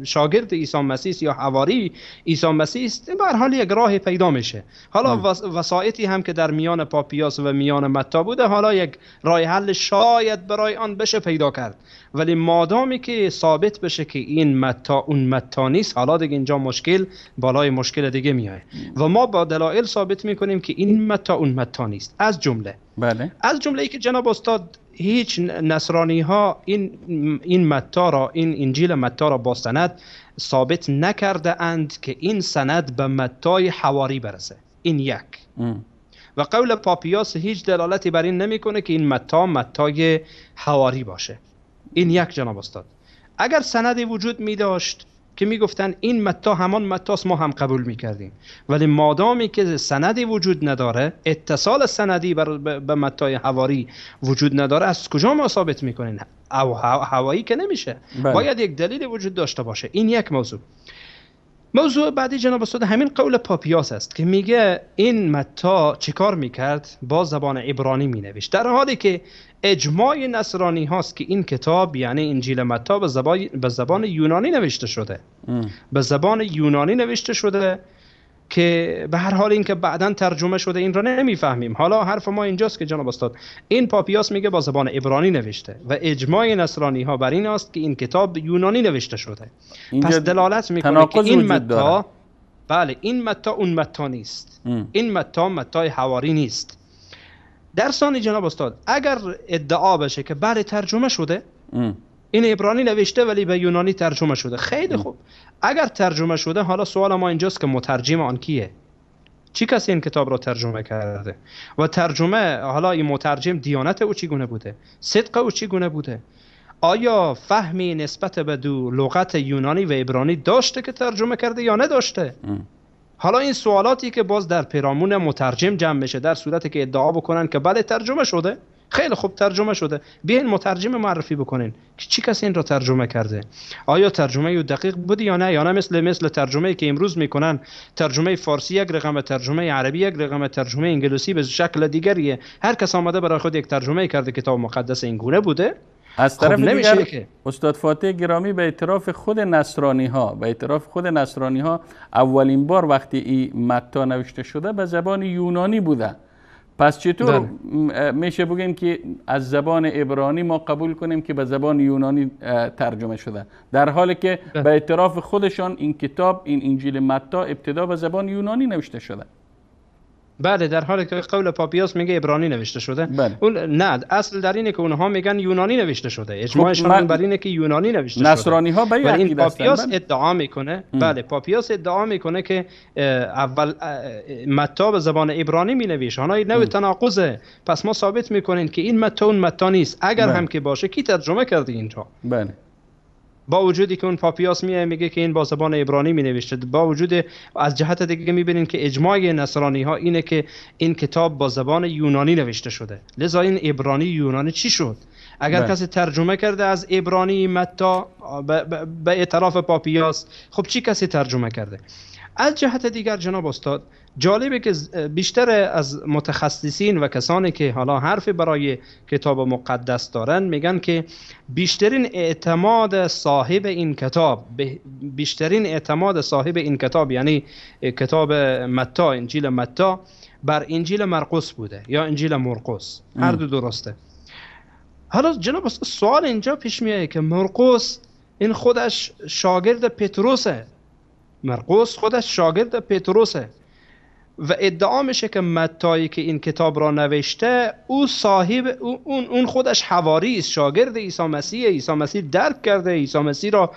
شاگرد عیسی مسیح یا حواری عیسی مسیح است، به هر حال یک راه پیدا میشه. حالا وسایطی هم که در میان پاپیاس و میان متی بوده، حالا یک راه حل شاید برای آن بشه پیدا کرد. ولی مادامی که ثابت بشه که این متی اون متی نیست، حالا دیگه اینجا مشکل بالای مشکل دیگه میاد و ما با دلایل ثابت میکنیم که این متی اون متی نیست. از جمله از جمله ای که جناب استاد هیچ نصرانی ها این متی را، این انجیل متی را با سند ثابت نکرده اند که این سند به متی حواری برسه. این یک. و قول پاپیاس هیچ دلالتی بر این نمیکنه که این متی حواری باشه. این یک جناب استاد. اگر سندی وجود می داشت که می گفتن این متی همان متیست، ما هم قبول می کردیم. ولی مادامی که سندی وجود نداره، اتصال سندی به متی حواری وجود نداره، از کجا ما ثابت می کنین؟ او حوایی که نمیشه. باید یک دلیل وجود داشته باشه. این یک موضوع. موضوع بعدی جناب استاد همین قول پاپیاس است که میگه این متی چیکار میکرد؟ با زبان عبرانی مینوشت، در حالی که اجماع نصرانی هاست که این کتاب یعنی انجیل متی به زبان یونانی نوشته شده. به زبان یونانی نوشته شده که به هر حال این که بعداً ترجمه شده این را نمیفهمیم. حالا حرف ما اینجاست که جناب استاد این پاپیاس میگه با زبان عبرانی نوشته و اجماع نصرانی ها بر این است که این کتاب یونانی نوشته شده. پس دلالت میکنه که این متی، بله، این متی اون متی نیست. این متی حواری نیست. در ثانی جناب استاد اگر ادعا بشه که بله ترجمه شده، این عبرانی نوشته ولی به یونانی ترجمه شده. خیلی خوب، اگر ترجمه شده، حالا سوال ما اینجاست که مترجم آن کیه؟ چی کسی این کتاب را ترجمه کرده؟ و ترجمه، حالا این مترجم دیانت او چگونه بوده؟ صدق او چگونه بوده؟ آیا فهمی نسبت به دو لغت یونانی و عبرانی داشته که ترجمه کرده یا نداشته؟ حالا این سوالاتی که باز در پیرامون مترجم جمع میشه، در صورتی که ادعا بکنن که بله ترجمه شده، خیلی خوب ترجمه شده، بیاین مترجم معرفی بکنین که چی کسی این را ترجمه کرده. آیا ترجمه او دقیق بوده یا نه؟ یا نه مثل ترجمه که امروز میکنن، ترجمه فارسی یک رقم، ترجمه عربی یک رقم، ترجمه انگلیسی به شکل دیگریه. هر کس آمده برای خود یک ترجمه کرده. کتاب مقدس این گونه بوده. از طرف نمیشه دیگر که استاد فاتح گرامی به اعتراف خود نصرانی ها اولین بار وقتی این متی نوشته شده به زبان یونانی بوده. پس چطور میشه بگیم که از زبان عبرانی ما قبول کنیم که به زبان یونانی ترجمه شده، در حالی که به اعتراف خودشان این کتاب، این انجیل متی ابتدا به زبان یونانی نوشته شده؟ بله، در حالی که قول پاپیاس میگه عبرانی نوشته شده. بله. اون نه، اصل در اینه که اونها میگن یونانی نوشته شده. اجماعشون بر اینه که یونانی نوشته شده. نصرانی ها به این پاپیاس ادعا میکنه. بله، پاپیاس ادعا میکنه که اول متی به زبان عبرانی مینویشه. حالا این نوع تناقضه. پس ما ثابت میکنیم که این متی اون متی نیست. اگر هم که باشه کی ترجمه کرده اینجا؟ بله. با وجودی که اون پاپیاس میگه که این با زبان عبرانی می نوشته، با وجود از جهت دیگه میبینین که اجماع نصرانی ها اینه که این کتاب با زبان یونانی نوشته شده. لذا این عبرانی یونانی چی شد؟ اگر کسی ترجمه کرده از عبرانی متی به اعتراف پاپیاس، خب چی کسی ترجمه کرده؟ از جهت دیگر جناب استاد، جالبه که بیشتر از متخصصین و کسانی که حالا حرفی برای کتاب مقدس دارن میگن که بیشترین اعتماد صاحب این کتاب یعنی کتاب متی، انجیل متی، بر انجیل مرقس بوده یا انجیل مرقس. هر دو درسته. حالا جناب استاد سوال اینجا پیش میاد که مرقس این خودش شاگرد پتروسه. مرقس خودش شاگرد پتروسه و ادعا میشه که متی که این کتاب را نوشته او صاحب اون خودش حواری است، شاگرد عیسی مسیح. عیسی مسیح درک کرده، عیسی مسیح را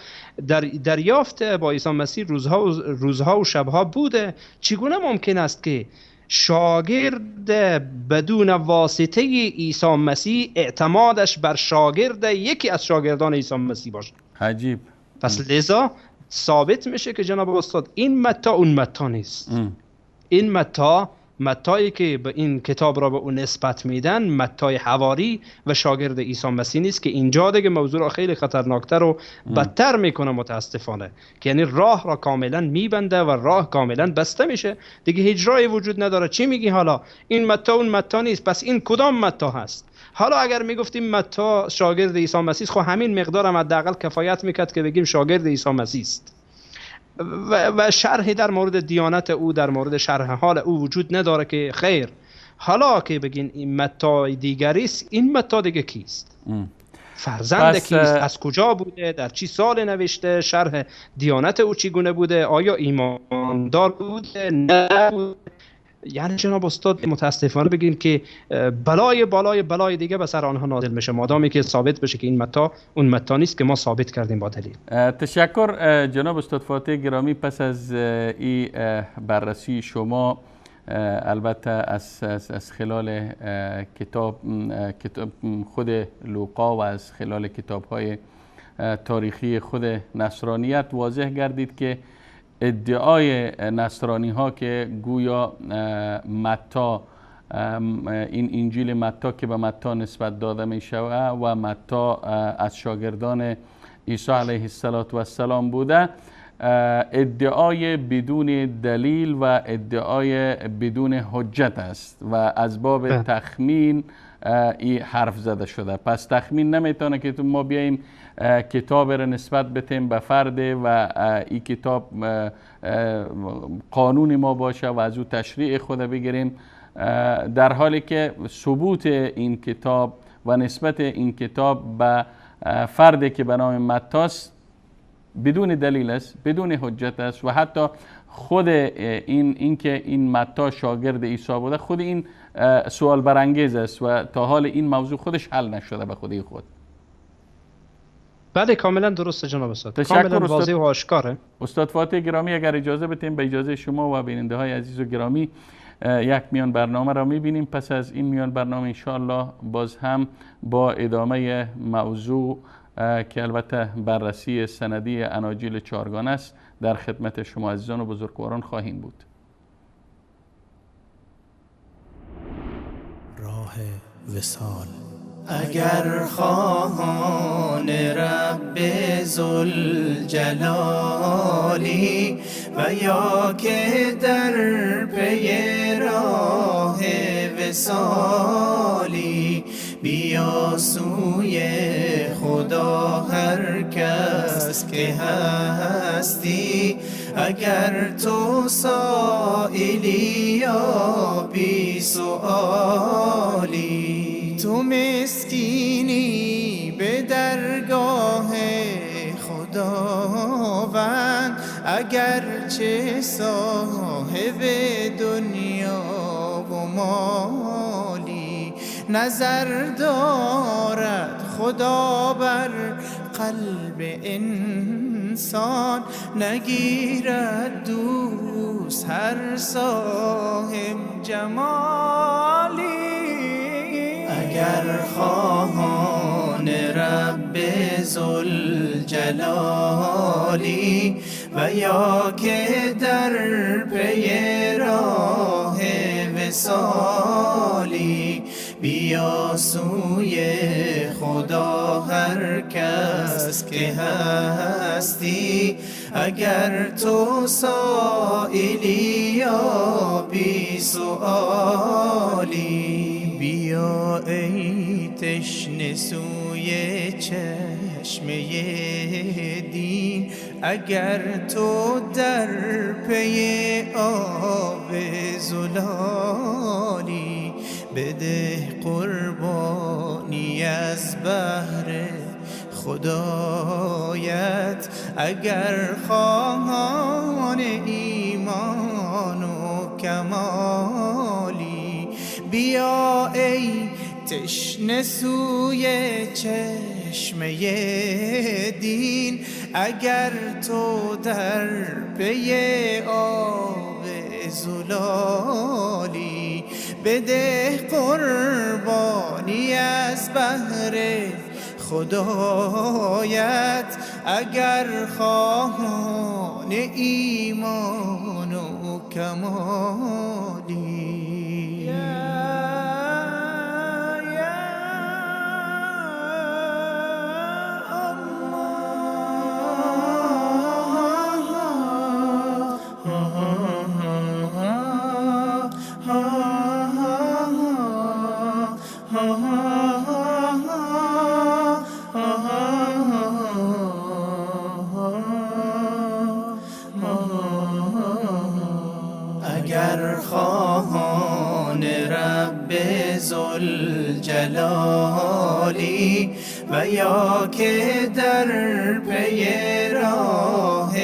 دریافته، با عیسی مسیح روزها و شبها بوده. چگونه ممکن است که شاگرد بدون واسطه عیسی مسیح اعتمادش بر شاگرد یکی از شاگردان عیسی مسیح باشه؟ عجیب. پس لذا ثابت میشه که جناب استاد این متی اون متی نیست. این متایی که به این کتاب را به اون نسبت میدن متی حواری و شاگرد عیسی مسیح نیست، که اینجا دیگه موضوع را خیلی خطرناکتر و بدتر میکنه متاسفانه، که یعنی راه را کاملا میبنده و راه کاملا بسته میشه دیگه، هیچ راهی وجود نداره. چی میگی حالا؟ این متی اون متی نیست، پس این کدام متی هست؟ حالا اگر میگفتیم متی شاگرد عیسی مسیح، خب همین مقدار هم حداقل کفایت میکرد که بگیم شاگرد عیسی مسیح است و شرحی در مورد دیانت او، در مورد شرح حال او وجود نداره که خیر. حالا که بگین این متی دیگری است، این متی دیگه کیست؟ فرزند کیست؟ از کجا بوده؟ در چی سال نوشته؟ شرح دیانت او چگونه بوده؟ آیا ایماندار بوده؟ نه بوده؟ یعنی جناب استاد متاسفانه بگیم که بلای دیگه به سر آنها نازل میشه، مادامی که ثابت بشه که این متی اون متی نیست که ما ثابت کردیم با دلیل. تشکر جناب استاد فاتح گرامی. پس از این بررسی شما، البته از خلال کتاب خود لوقا و از خلال کتاب‌های تاریخی خود نصرانیت واضح گردید که ادعای نصرانی ها که گویا متی، این انجیل متی که به متی نسبت داده می شود و متی از شاگردان عیسی علیه السلام بوده، ادعای بدون دلیل و ادعای بدون حجت است و از باب تخمین این حرف زده شده. پس تخمین نمیتونه که ما بیاییم کتاب را نسبت بتیم به فرد و این کتاب قانون ما باشه و از او تشریع خود بگیریم، در حالی که ثبوت این کتاب و نسبت این کتاب به فردی که به نام متی است بدون دلیل است، بدون حجت است و حتی خود این که این متی شاگرد عیسی بوده، خود این سوال برانگیز است و تا حال این موضوع خودش حل نشده به خودی خود. بله کاملا درسته جناب استاد، تشکر کاملا استاد. واضح و آشکاره. استاد فاتح گرامی اگر اجازه بدیم به اجازه شما و بیننده های عزیز و گرامی یک میان برنامه را میبینیم. پس از این میان برنامه انشاءالله باز هم با ادامه موضوع که البته بررسی سندی اناجیل چهارگانه است در خدمت شما عزیزان و بزرگواران خواهیم بود. راه وصال. اگر خواهان رب ذوالجلالی و یا که در پی راه وصالی، بیا سوی خدا هر کس که هستی. اگر تو سائلی یا بی سؤالی، تو مسکینی به درگاه خداوند، اگرچه صاحب دنیا و مالی. نظر دارد خدا بر قلب انسان، نگیرد دوست هر صاحب جمالی. اگر خواهان رب ذوالجلالی و یا که در پی راه وصالی، بیا سوی خدا هر کس که هستی. اگر تو سائلی یا بی سؤالی، بیا ای تشنه سوی چشمه دین. اگر تو در پی آب زلالی، بده قربانی از بهر خدایت. اگر خواهان ایمان و کمالی، بیا ای تشنه سوی چشمه دین. اگر تو در پی آب زلالی، بده قربانی از بهر خدایت. اگر خواهان ایمان و کمالی. اگر خواهان رب ذوالجلالی و یا که در پی راه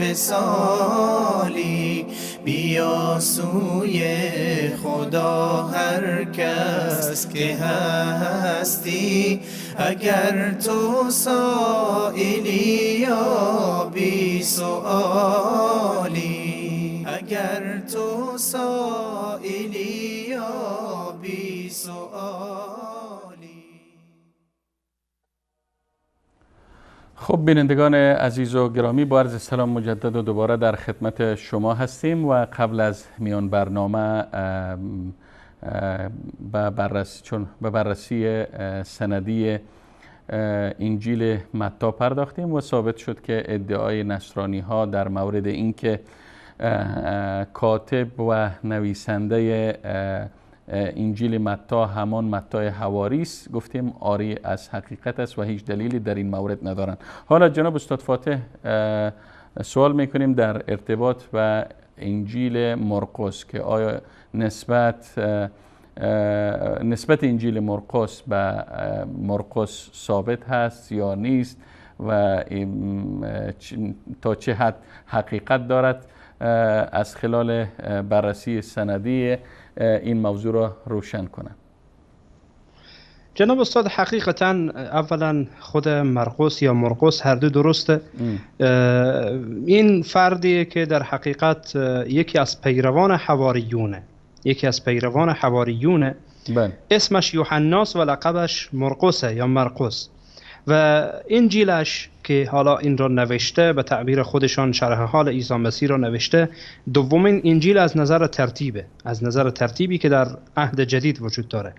وصالی، بیا سوی خدا هر کس که هستی. اگر تو سائلی یا بی سؤالی، اگر تو سائلی یا بی سؤالی. خب بینندگان عزیز و گرامی، با عرض سلام مجدد و دوباره در خدمت شما هستیم و قبل از میان برنامه به بررسی سندی انجیل متی پرداختیم و ثابت شد که ادعای نصرانی ها در مورد اینکه کاتب و نویسنده انجیل متی همان متی حواری است، گفتیم آری از حقیقت است و هیچ دلیلی در این مورد ندارند. حالا جناب استاد فاتح سوال میکنیم در ارتباط و انجیل مرقس که آیا نسبت انجیل مرقس به مرقس ثابت هست یا نیست و تا چه حد حقیقت دارد. از خلال بررسی سندی این موضوع را روشن کنم. جناب استاد حقیقتا اولا خود مرقس یا مرقس هر دو درسته. این فردی که در حقیقت یکی از پیروان حواریونه، بله. اسمش یوحناست و لقبش مرقسه یا مرقس و انجیلش که حالا این را نوشته، به تعبیر خودشان شرح حال عیسی مسیح را نوشته، دومین انجیل از نظر ترتیبی که در عهد جدید وجود داره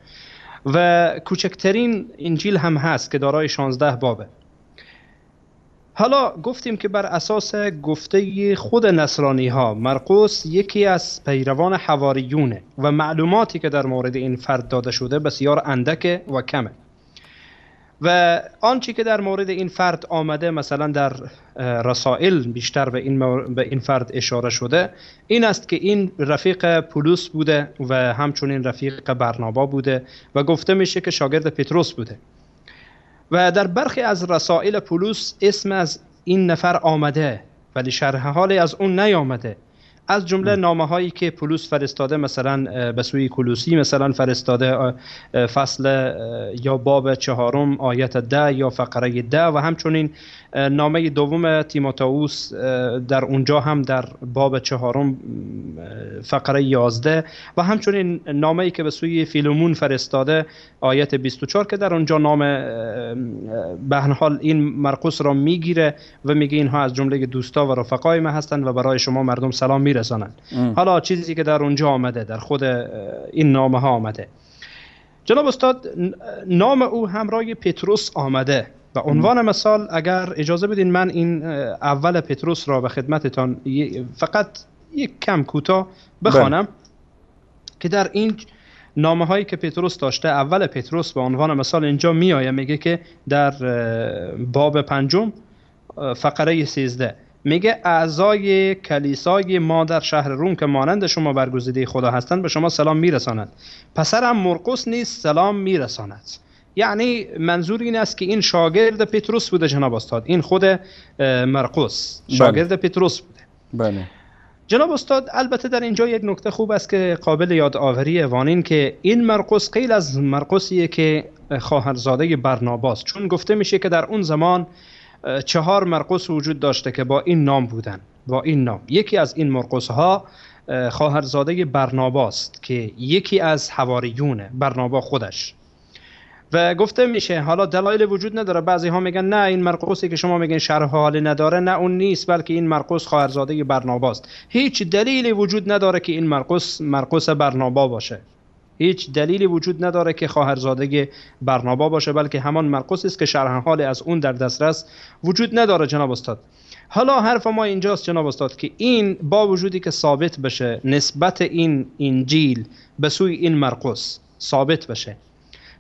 و کوچکترین انجیل هم هست که دارای 16 بابه. حالا گفتیم که بر اساس گفته خود نصرانی ها مرقس یکی از پیروان حواریونه و معلوماتی که در مورد این فرد داده شده بسیار اندک و کمه و آنچه که در مورد این فرد آمده مثلا در رسائل بیشتر به این فرد اشاره شده این است که این رفیق پولس بوده و همچنین رفیق برنابا بوده و گفته میشه که شاگرد پتروس بوده و در برخی از رسائل پولس اسم از این نفر آمده ولی شرح حالی از اون نیامده. از جمله نامه هایی که پولس فرستاده مثلا به سوی کولوسی مثلا فرستاده فصل یا باب 4 آیت 10 یا فقره 10 و همچنین نامه دوم تیموتائوس در اونجا هم در باب 4 فقره 11 و همچنین نامه‌ای که به سوی فیلمون فرستاده آیت 24 که در اونجا نام به هر حال این مرقس را میگیره و میگه اینها از جمله دوستا و رفقای ما هستند و برای شما مردم سلام میرسانند. حالا چیزی که در اونجا آمده در خود این نامه ها آمده، جناب استاد نام او همراه پتروس آمده و عنوان مثال اگر اجازه بدین من این اول پتروس را به خدمتتان فقط یک کم کوتاه بخوانم که در این نامه هایی که پتروس داشته اول پتروس به عنوان مثال اینجا می آید، میگه که در باب 5 فقره 13 میگه اعضای کلیسای ما در شهر روم که مانند شما برگزیده خدا هستند به شما سلام میرسانند. پسرم مرقس نیز سلام میرساند. یعنی منظور این است که این شاگرد پتروس بوده جناب استاد، این خود مرقس شاگرد پتروس بوده. بله جناب استاد البته در اینجا یک نکته خوب است که قابل یادآوری وانین که این مرقس غیر از مرقسیه که خواهرزاده برناباست، چون گفته میشه که در اون زمان 4 مرقس وجود داشته که با این نام بودن، با این نام. یکی از این مرقس ها خواهرزاده برناباست که یکی از حواریونه، برنابا خودش. و گفته میشه حالا دلایل وجود نداره، بعضی ها میگن نه این مرقسی که شما میگن شرح حال نداره، نه اون نیست بلکه این مرقس خواهرزاده برناباست. هیچ دلیلی وجود نداره که این مرقس برنابا باشه، هیچ دلیلی وجود نداره که خواهرزاده برنابا باشه، بلکه همان مرقسی است که شرح حال از اون در دسترس وجود نداره جناب استاد. حالا حرف ما اینجاست جناب استاد که این با وجودی که ثابت بشه نسبت این انجیل به سوی این مرقس ثابت بشه،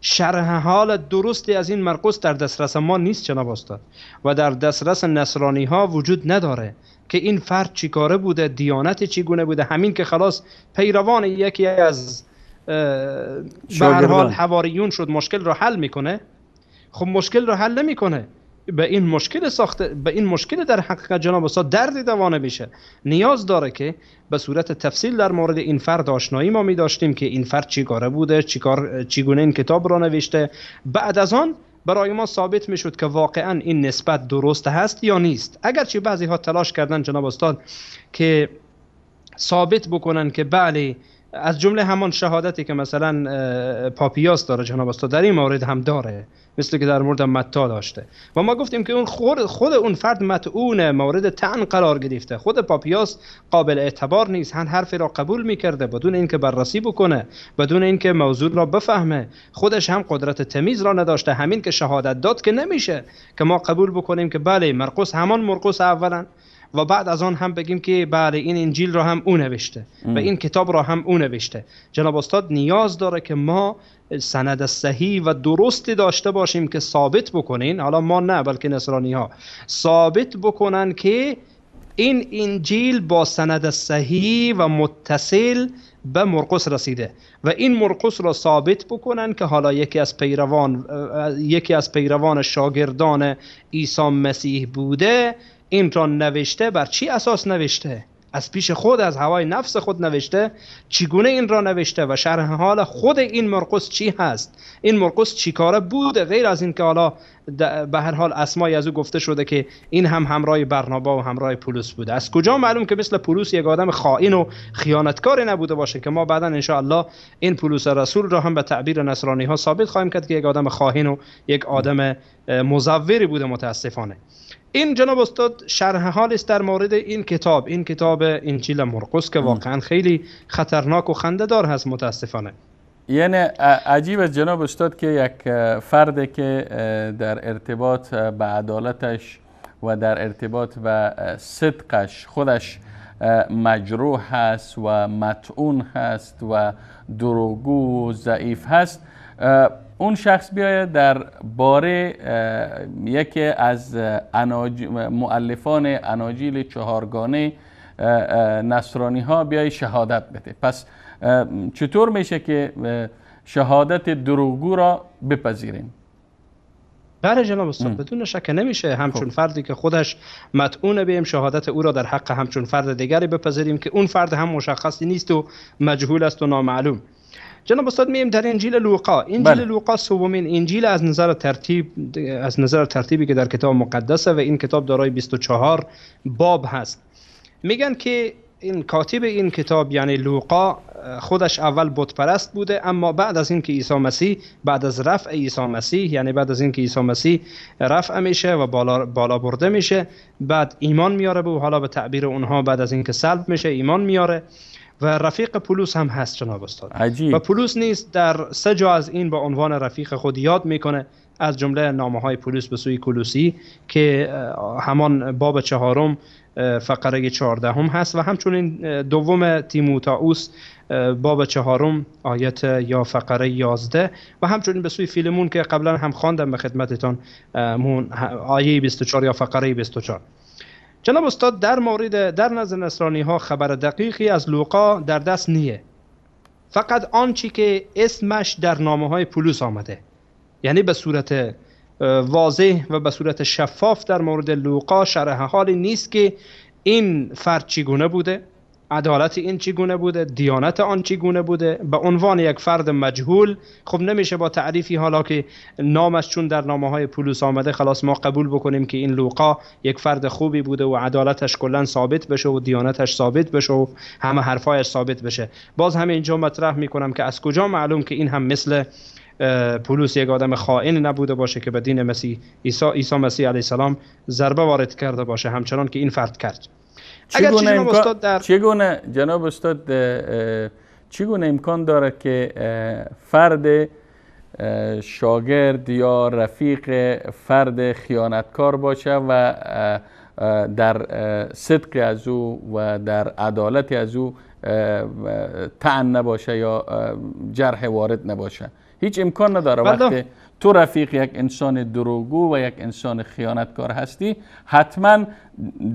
شرح حال درستی از این مرقس در دسترس ما نیست جناب استاد و در دسترس نصرانی ها وجود نداره که این فرد چیکاره بوده، دیانت چیگونه بوده. همین که خلاص پیروان یکی از به هر حال حواریون شد مشکل رو حل میکنه. خب مشکل رو حل نمیکنه، به این مشکل ساخته، به این مشکل در حقیقت جناب استاد درد دوانه میشه. نیاز داره که به صورت تفصیل در مورد این فرد آشنایی ما می داشتیم که این فرد چیکاره بوده، چیگونه این کتاب را نوشته. بعد از آن برای ما ثابت میشد که واقعا این نسبت درست هست یا نیست. اگرچه بعضی ها تلاش کردن جناب استاد که ثابت بکنن که بله، از جمله همان شهادتی که مثلا پاپیاس داره جناب استاد در این مورد هم داره، مثل که در مورد متی داشته و ما گفتیم که اون خود اون فرد مطعون مورد طعن قرار گرفته. خود پاپیاس قابل اعتبار نیست، هر حرفی را قبول میکرده بدون اینکه بررسی بکنه، بدون اینکه موضوع را بفهمه. خودش هم قدرت تمیز را نداشته، همین که شهادت داد که نمیشه که ما قبول بکنیم که بله مرقس همان مرقس اولا و بعد از آن هم بگیم که بله این انجیل را هم او نوشته و این کتاب را هم او نوشته. جناب استاد نیاز داره که ما سند صحیح و درستی داشته باشیم که ثابت بکنین، حالا ما نه بلکه نصرانی ها ثابت بکنن که این انجیل با سند صحیح و متصل به مرقس رسیده و این مرقس را ثابت بکنن که حالا یکی از پیروان شاگردان عیسی مسیح بوده، این را نوشته. بر چی اساس نوشته؟ از پیش خود، از هوای نفس خود نوشته. چگونه این را نوشته و شرح حال خود این مرقس چی هست؟ این مرقس چی کاره بوده غیر از این که حالا به هر حال اسمایی از او گفته شده که این هم همراه برنابا و همراه پولس بوده. از کجا معلوم که مثل پولس یک آدم خائن و خیانتکار نبوده باشه که ما بعدا ان شاء الله این پولس رسول را هم به تعبیر نصرانی ها ثابت خواهیم کرد که یک آدم خائن و یک آدم مزوری بوده متاسفانه. این جناب استاد شرح حال است در مورد این کتاب انجیل مرقس که واقعا خیلی خطرناک و خنده‌دار هست متاسفانه. یعنی عجیب است جناب استاد که یک فردی که در ارتباط به عدالتش و در ارتباط به صدقش خودش مجروح هست و مطعون هست و دروغگو و ضعیف هست، اون شخص بیاید در باره یکی از مؤلفان اناجیل چهارگانه نصرانی ها بیای شهادت بده. پس چطور میشه که شهادت دروغگو را بپذیریم؟ بله جناب استاد، بدون شک نمیشه همچون فردی که خودش مطعون بیم شهادت او را در حق همچون فرد دیگری بپذیریم که اون فرد هم مشخصی نیست و مجهول است و نامعلوم. جناب استاد میم در انجیل لوقا، لوقا سومین انجیل از نظر ترتیبی که در کتاب مقدسه و این کتاب دارای 24 باب هست. میگن که این کاتب این کتاب یعنی لوقا خودش اول بت پرست بوده، اما بعد از اینکه عیسی مسیح بعد از رفع عیسی مسیح یعنی بعد از اینکه عیسی مسیح رفع میشه و بالا برده میشه بعد ایمان میاره و حالا به تعبیر اونها بعد از اینکه صلب میشه ایمان میاره و رفیق پولس هم هست جناب استاد. عجیب. و پولس نیز در 3 جا از این با عنوان رفیق خود یاد میکنه، از جمله نامه‌های پولس به سوی کولوسی که همان باب 4 فقره 14 هست و همچنین دوم تیموتائوس باب 4 آیت یا فقره 11 و همچنین به سوی فیلمون که قبلا هم خواندم به خدمتتان آیه 24 یا فقره 24. جناب استاد در نزد نصرانی ها خبر دقیقی از لوقا در دست نیه، فقط آنچه که اسمش در نامه های پولس آمده، یعنی به صورت واضح و به صورت شفاف در مورد لوقا شرح حالی نیست که این فرد چگونه بوده، عدالت این چگونه بوده، دیانت آن چگونه بوده. به عنوان یک فرد مجهول خب نمیشه با تعریفی حالا که نامش چون در نامه های پولس آمده خلاص ما قبول بکنیم که این لوقا یک فرد خوبی بوده و عدالتش کلا ثابت بشه و دیانتش ثابت بشه و همه حرفایش ثابت بشه. باز همه اینجا مطرح میکنم که از کجا معلوم که این هم مثل پولس یک آدم خائن نبوده باشه که به دین مسیح عیسی مسیح علیه السلام ضربه وارد کرده باشه همچنان که این فرد کرد. چگونه امکان داره که فرد شاگرد یا رفیق فرد خیانتکار باشه و در صدق از او و در عدالت از او طعن نباشه یا جرح وارد نباشه؟ هیچ امکان نداره. وقتی تو رفیق یک انسان دروغگو و یک انسان خیانتکار هستی حتما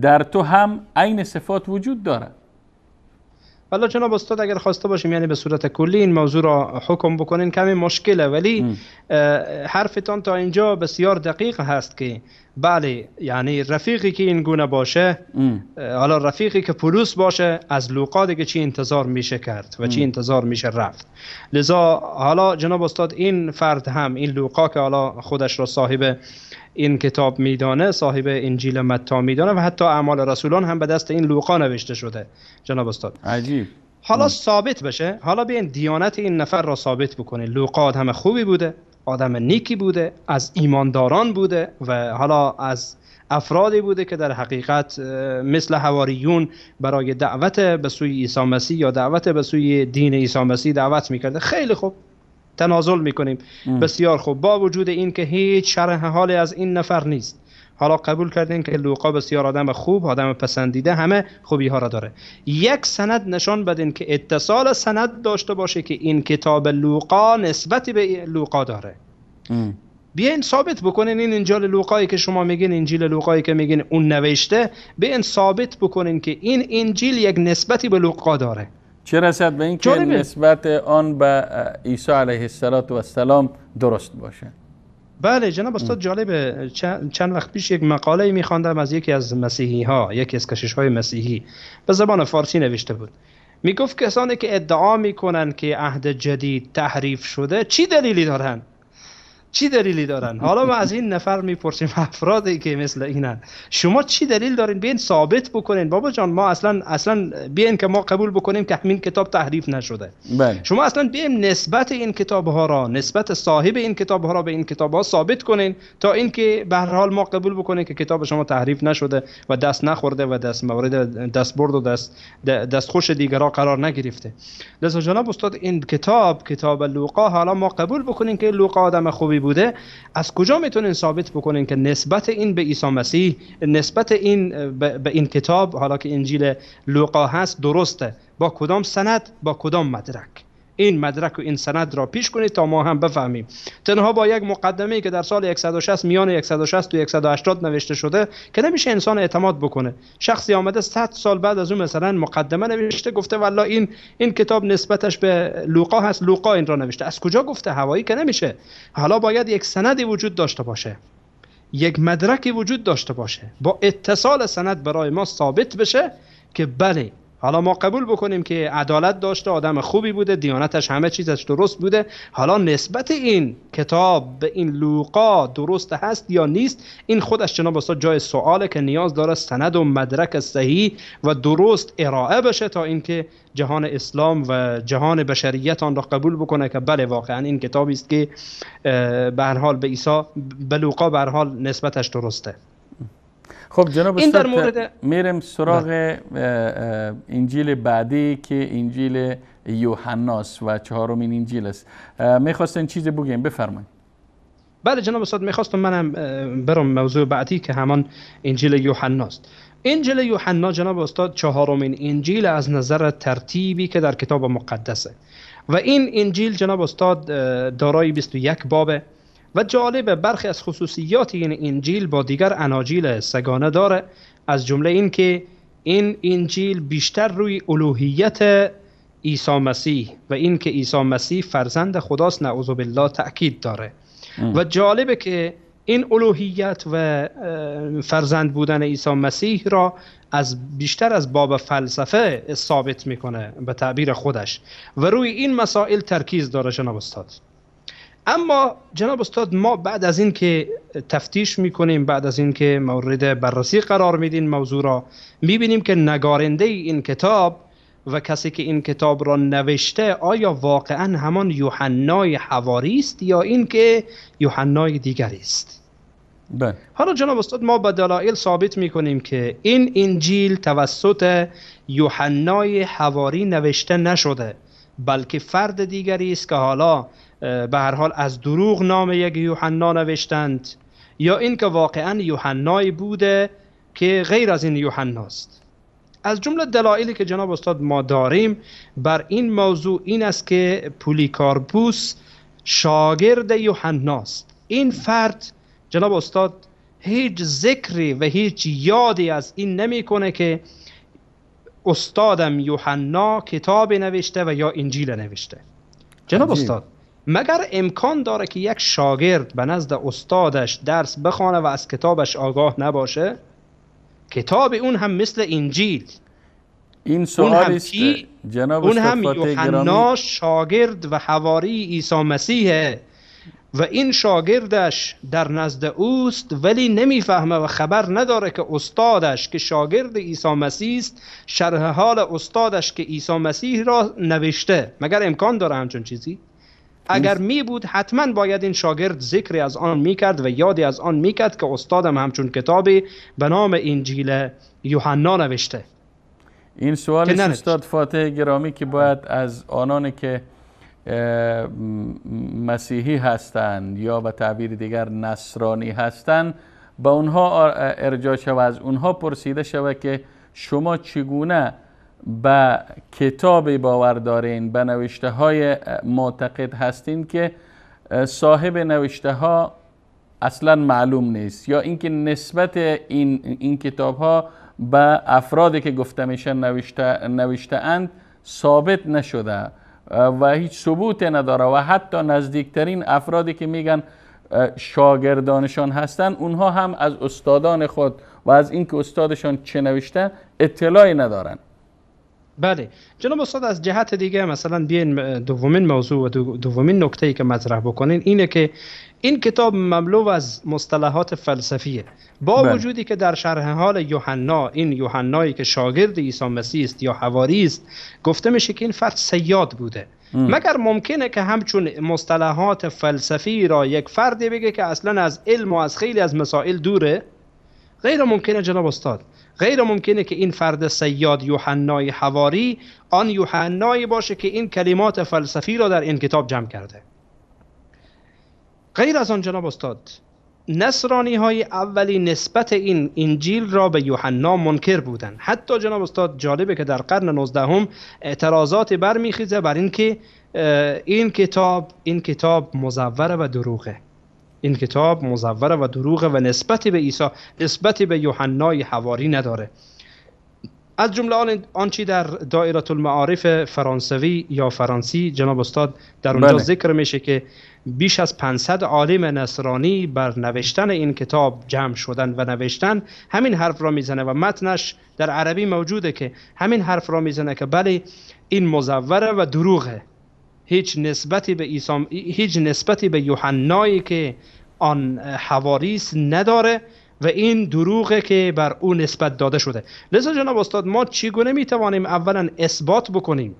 در تو هم عین صفات وجود داره. والا جناب استاد اگر خواسته باشیم یعنی به صورت کلی این موضوع را حکم بکنین کمی مشکله، ولی حرفتان تا اینجا بسیار دقیق هست که بله یعنی رفیقی که این گونه باشه حالا رفیقی که پولس باشه از لوقا دیگه چی انتظار میشه کرد و چی انتظار میشه رفت. لذا حالا جناب استاد این فرد هم این لوقا که حالا خودش را صاحب این کتاب میدانه، صاحب انجیل متی میدانه و حتی اعمال رسولان هم به دست این لوقا نوشته شده جناب استاد. عجیب. حالا ثابت بشه، حالا بیاین دیانت این نفر را ثابت بکنه. لوقا آدم خوبی بوده، آدم نیکی بوده، از ایمانداران بوده و حالا از افرادی بوده که در حقیقت مثل حواریون برای دعوت به سوی عیسی مسیح یا دعوت به سوی دین عیسی مسیح دعوت میکرده. خیلی خوب، تنازل میکنیم، بسیار خوب. با وجود این که هیچ شرح حالی از این نفر نیست، حالا قبول کردین که لوقا بسیار آدم خوب، آدم پسندیده، همه خوبی ها را داره. یک سند نشان بدین که اتصال سند داشته باشه که این کتاب لوقا نسبتی به لوقا داره. بیاین ثابت بکنین این انجیل لوقایی که شما میگین، انجیل لوقایی که میگین اون نوشته، بیاین ثابت بکنین که این انجیل یک نسبتی به لوقا داره. چه رسد به این که نسبت آن به عیسی علیه السلام درست باشه؟ بله جناب استاد، جالب. چند وقت پیش یک مقاله می‌خواندم از یکی از مسیحی ها، یکی از کشیش‌های مسیحی، به زبان فارسی نوشته بود. میگفت کسانی که ادعا میکنن که عهد جدید تحریف شده چی دلیلی دارن؟ چی دلیلی دارن؟ حالا ما از این نفر میپرسیم، افرادی که مثل اینن، شما چی دلیل دارین؟ بیاین ثابت بکنین بابا جان، ما اصلا بیاین که ما قبول بکنیم که همین کتاب تحریف نشده. بله. شما اصلا بیاین نسبت این کتاب ها را، نسبت صاحب این کتاب ها را به این کتاب ها ثابت کنین تا اینکه به هر حال ما قبول بکنیم که کتاب شما تحریف نشده و دست نخورده و دست مورد دستبرد و دستخوش دیگران قرار نگرفته. لذا جناب استاد، این کتاب لوقا، حالا ما قبول بکنیم که لوقا آدم خوبی بوده، از کجا میتونین ثابت بکنین که نسبت این به عیسی مسیح، نسبت این به این کتاب، حالا که انجیل لوقا هست، درسته؟ با کدام سند، با کدام مدرک؟ این مدرک و این سند را پیش کنید تا ما هم بفهمیم. تنها با یک مقدمه‌ای که در سال 160 میان 160 و 180 نوشته شده که نمیشه انسان اعتماد بکنه. شخصی آمده 100 سال بعد از اون مثلا مقدمه نوشته، گفته والله این کتاب نسبتش به لوقا هست، لوقا این را نوشته. از کجا گفته؟ هوایی که نمیشه. حالا باید یک سندی وجود داشته باشه، یک مدرکی وجود داشته باشه، با اتصال سند برای ما ثابت بشه که بله، حالا ما قبول بکنیم که عدالت داشته، آدم خوبی بوده، دیانتش همه چیزش درست بوده. حالا نسبت این کتاب به این لوقا درست هست یا نیست، این خودش جناب استاد جای سواله که نیاز داره سند و مدرک صحیح و درست ارائه بشه تا اینکه جهان اسلام و جهان بشریت آن را قبول بکنه که بله واقعا این کتابی است که به هر حال به عیسی، به لوقا به هر حال نسبتش درسته. خب جناب استاد، میرم سراغ انجیل بعدی که انجیل یوحناست و 4مین انجیل است. میخواستن چیزی بگیم، بفرمایید. بله جناب استاد، میخواستم منم برم موضوع بعدی که همان انجیل یوحناست. انجیل یوحنا جناب استاد 4مین انجیل از نظر ترتیبی که در کتاب مقدسه و این انجیل جناب استاد دارای 21 بابه و جالب برخی از خصوصیات این انجیل با دیگر اناجیل سگانه داره، از جمله این که این انجیل بیشتر روی الوهیت عیسی مسیح و این که عیسی مسیح فرزند خداست نعوذ بالله تأکید داره. و جالبه که این الوهیت و فرزند بودن عیسی مسیح را بیشتر از باب فلسفه ثابت میکنه به تعبیر خودش و روی این مسائل ترکیز داره جناب استاد. اما جناب استاد، ما بعد از این که تفتیش میکنیم، بعد از این که مورد بررسی قرار میدیم موضوع را، میبینیم که نگارنده این کتاب و کسی که این کتاب را نوشته آیا واقعا همان یوحنای حواری است یا این که یوحنای دیگری است؟ حالا جناب استاد، ما با دلایل ثابت میکنیم که این انجیل توسط یوحنای حواری نوشته نشده، بلکه فرد دیگری است که حالا به هر حال از دروغ نام یک یوحنا نوشتند، یا این که واقعا یوحنایی بوده که غیر از این یوحناست. از جمله دلایلی که جناب استاد ما داریم بر این موضوع این است که پولیکارپوس شاگرد یوحناست. این فرد جناب استاد هیچ ذکری و هیچ یادی از این نمیکنه که استادم یوحنا کتاب نوشته و یا انجیل نوشته. جناب استاد، مگر امکان داره که یک شاگرد به نزد استادش درس بخوانه و از کتابش آگاه نباشه؟ کتاب اون هم مثل انجیل، این سوال است جناب اون هم استاد یوحنا شاگرد و حواری عیسی مسیحه و این شاگردش در نزد اوست ولی نمیفهمه و خبر نداره که استادش که شاگرد عیسی مسیح است شرح حال استادش که عیسی مسیح را نوشته. مگر امکان داره همچون چیزی؟ اگر می بود حتما باید این شاگرد ذکری از آن میکرد و یادی از آن میکرد که استادم همچون کتابی به نام انجیل یوحنا نوشته. این سوال است استاد فاتح گرامی که باید از آنانی که مسیحی هستند یا به تعبیر دیگر نصرانی هستند به اونها ارجاع شود، از اونها پرسیده شود که شما چگونه به کتابی باور دارین، به نوشته های معتقد هستین که صاحب نوشته ها اصلا معلوم نیست، یا اینکه نسبت این کتاب ها به افرادی که گفته میشن نوشته اند ثابت نشده و هیچ ثبوت نداره و حتی نزدیکترین افرادی که میگن شاگردانشان هستند اونها هم از استادان خود و از اینکه استادشان چه نوشته اطلاعی ندارن. بله جناب استاد، از جهت دیگه مثلا بیاین دومین موضوع و دومین نکته‌ای که مطرح بکنین اینه که این کتاب مملو از مصطلحات فلسفیه، با وجودی که در شرح حال یوحنا، این یوحنایی که شاگرد عیسی مسیح است یا حواری است، گفته میشه که این فرد صیاد بوده. مگر ممکنه که همچون مصطلحات فلسفی را یک فردی بگه که اصلا از علم و از خیلی از مسائل دوره؟ غیر ممکنه جناب استاد. غیر ممکنه که این فرد صیاد یوحنای حواری آن یوحنایی باشه که این کلمات فلسفی را در این کتاب جمع کرده. غیر از آن جناب استاد، نصرانی های اولی نسبت این انجیل را به یوحنا منکر بودند. حتی جناب استاد جالبه که در قرن 19 اعتراضات برمیخیزه بر این که این کتاب مزوره و دروغه. این کتاب مزوره و دروغه و نسبتی به عیسی، نسبتی به یوحنای حواری نداره. از جمله آنچه در دایره المعارف فرانسوی یا فرانسی جناب استاد در اونجا ذکر میشه که بیش از 500 عالم نصرانی بر نوشتن این کتاب جمع شدن و نوشتن همین حرف را میزنه و متنش در عربی موجوده که همین حرف را میزنه که بله این مزوره و دروغه، هیچ نسبتی به یوحنایی که آن حواریس نداره و این دروغه که بر او نسبت داده شده. لذا جناب استاد ما چگونه میتوانیم اولا اثبات بکنیم؟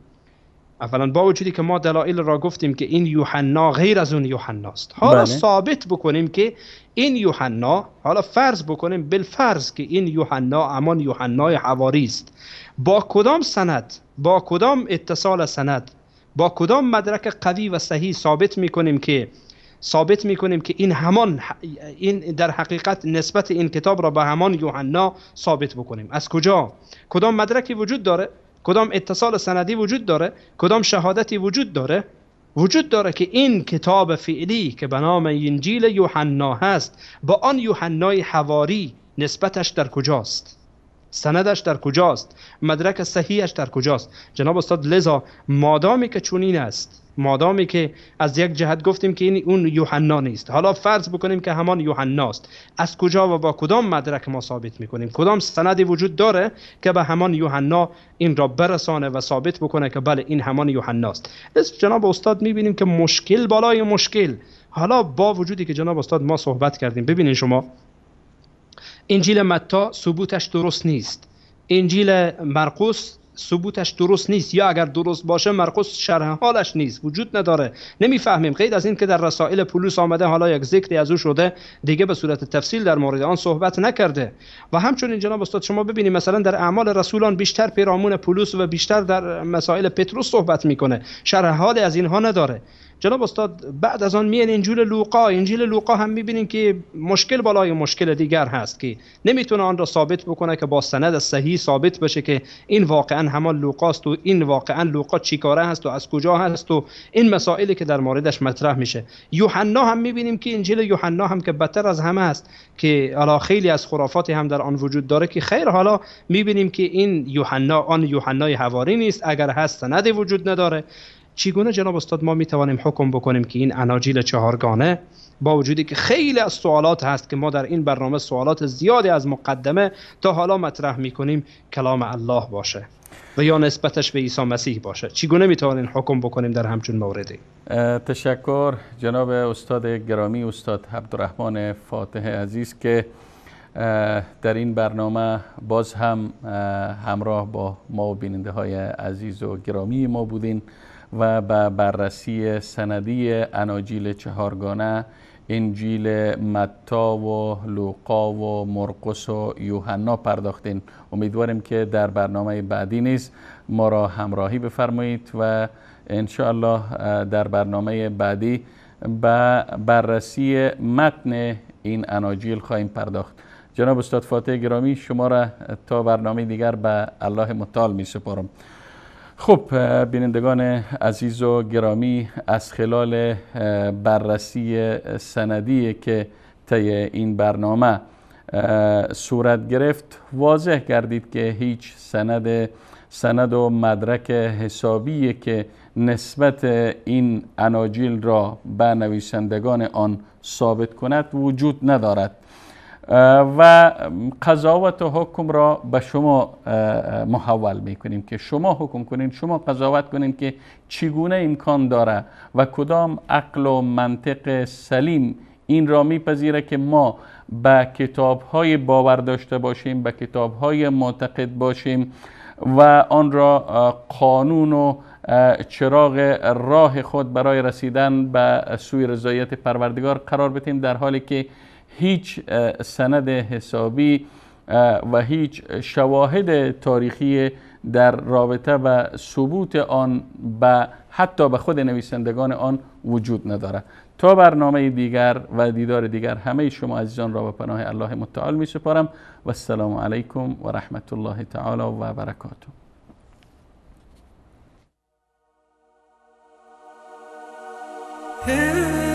اولا با وجودی که ما دلایل را گفتیم که این یوحنا غیر از اون یوحناست، حالا ثابت بکنیم که این یوحنا، حالا فرض بکنیم بالفرض که این یوحنا همان یوحنای حواری است، با کدام سند، با کدام اتصال سند، با کدام مدرک قوی و صحیح ثابت میکنیم که این در حقیقت نسبت این کتاب را به همان یوحنا ثابت بکنیم؟ از کجا؟ کدام مدرکی وجود داره؟ کدام اتصال سندی وجود داره؟ کدام شهادتی وجود داره؟ وجود داره که این کتاب فعلی که به نام انجیل یوحنا هست با آن یوحنای حواری نسبتش در کجاست؟ سندش در کجاست؟ مدرک صحیحش در کجاست؟ جناب استاد لذا مادامی که چنین است، مادامی که از یک جهت گفتیم که این اون یوحنا نیست، حالا فرض بکنیم که همان یوحناست، از کجا و با کدام مدرک ما ثابت میکنیم؟ کدام سندی وجود داره که به همان یوحنا این را برسانه و ثابت بکنه که بله این همان یوحناست؟ جناب استاد میبینیم که مشکل بالای مشکل. حالا با وجودی که جناب استاد ما صحبت کردیم، ببینید شما انجیل متی ثبوتش درست نیست، انجیل مرقس ثبوتش درست نیست، یا اگر درست باشه مرقس شرح حالش نیست، وجود نداره، نمیفهمیم. غیر از این که در رسائل پولس آمده، حالا یک ذکری از او شده، دیگه به صورت تفصیل در مورد آن صحبت نکرده. و همچنین جناب استاد شما ببینید مثلا در اعمال رسولان بیشتر پیرامون پولس و بیشتر در مسائل پتروس صحبت میکنه، شرح حال از اینها نداره. جناب استاد بعد از آن میان انجیل لوقا هم میبینیم که مشکل بالای مشکل دیگر هست که نمیتونه آن را ثابت بکنه که با سند صحیح ثابت بشه که این واقعا همان لوقاست و این واقعا لوقا چیکاره هست و از کجا هست و این مسائلی که در موردش مطرح میشه. یوحنا هم میبینیم که انجیل یوحنا هم که بدتر از همه است، که حالا خیلی از خرافاتی هم در آن وجود داره که خیر، حالا میبینیم که این یوحنا آن یوحنای حواری نیست، اگر هست سندی وجود نداره. چگونه جناب استاد ما میتوانیم حکم بکنیم که این اناجیل چهارگانه، با وجودی که خیلی از سوالات هست که ما در این برنامه سوالات زیادی از مقدمه تا حالا مطرح میکنیم، کلام الله باشه و یا نسبتش به عیسی مسیح باشه؟ چگونه میتوانیم حکم بکنیم در همچون موردی؟ تشکر جناب استاد گرامی، استاد عبدالرحمن فاتح عزیز که در این برنامه باز هم همراه با ما و بیننده های عزیز و گرامی ما بودین و به بررسی سندی اناجیل چهارگانه، انجیل متی و لوقا و مرقس و یوحنا پرداختین. امیدواریم که در برنامه بعدی نیز ما را همراهی بفرمایید و انشاءالله در برنامه بعدی به بررسی متن این اناجیل خواهیم پرداخت. جناب استاد فاتح گرامی، شما را تا برنامه دیگر به الله متعال می سپارم. خب بینندگان عزیز و گرامی، از خلال بررسی سندی که طی این برنامه صورت گرفت، واضح گردید که هیچ سند و مدرک حسابی که نسبت این اناجیل را به نویسندگان آن ثابت کند وجود ندارد و قضاوت و حکم را به شما محول میکنیم که شما حکم کنین، شما قضاوت کنین که چگونه امکان داره و کدام عقل و منطق سلیم این را میپذیره که ما به کتاب‌های باور داشته باشیم، به کتاب‌های معتقد باشیم و آن را قانون و چراغ راه خود برای رسیدن به سوی رضایت پروردگار قرار بدیم، در حالی که هیچ سند حسابی و هیچ شواهد تاریخی در رابطه به ثبوت آن حتی به خود نویسندگان آن وجود ندارد. تا برنامه دیگر و دیدار دیگر همه شما عزیزان را به پناه الله متعال می سپارم و السلام علیکم و رحمت الله تعالی و برکاته. Hey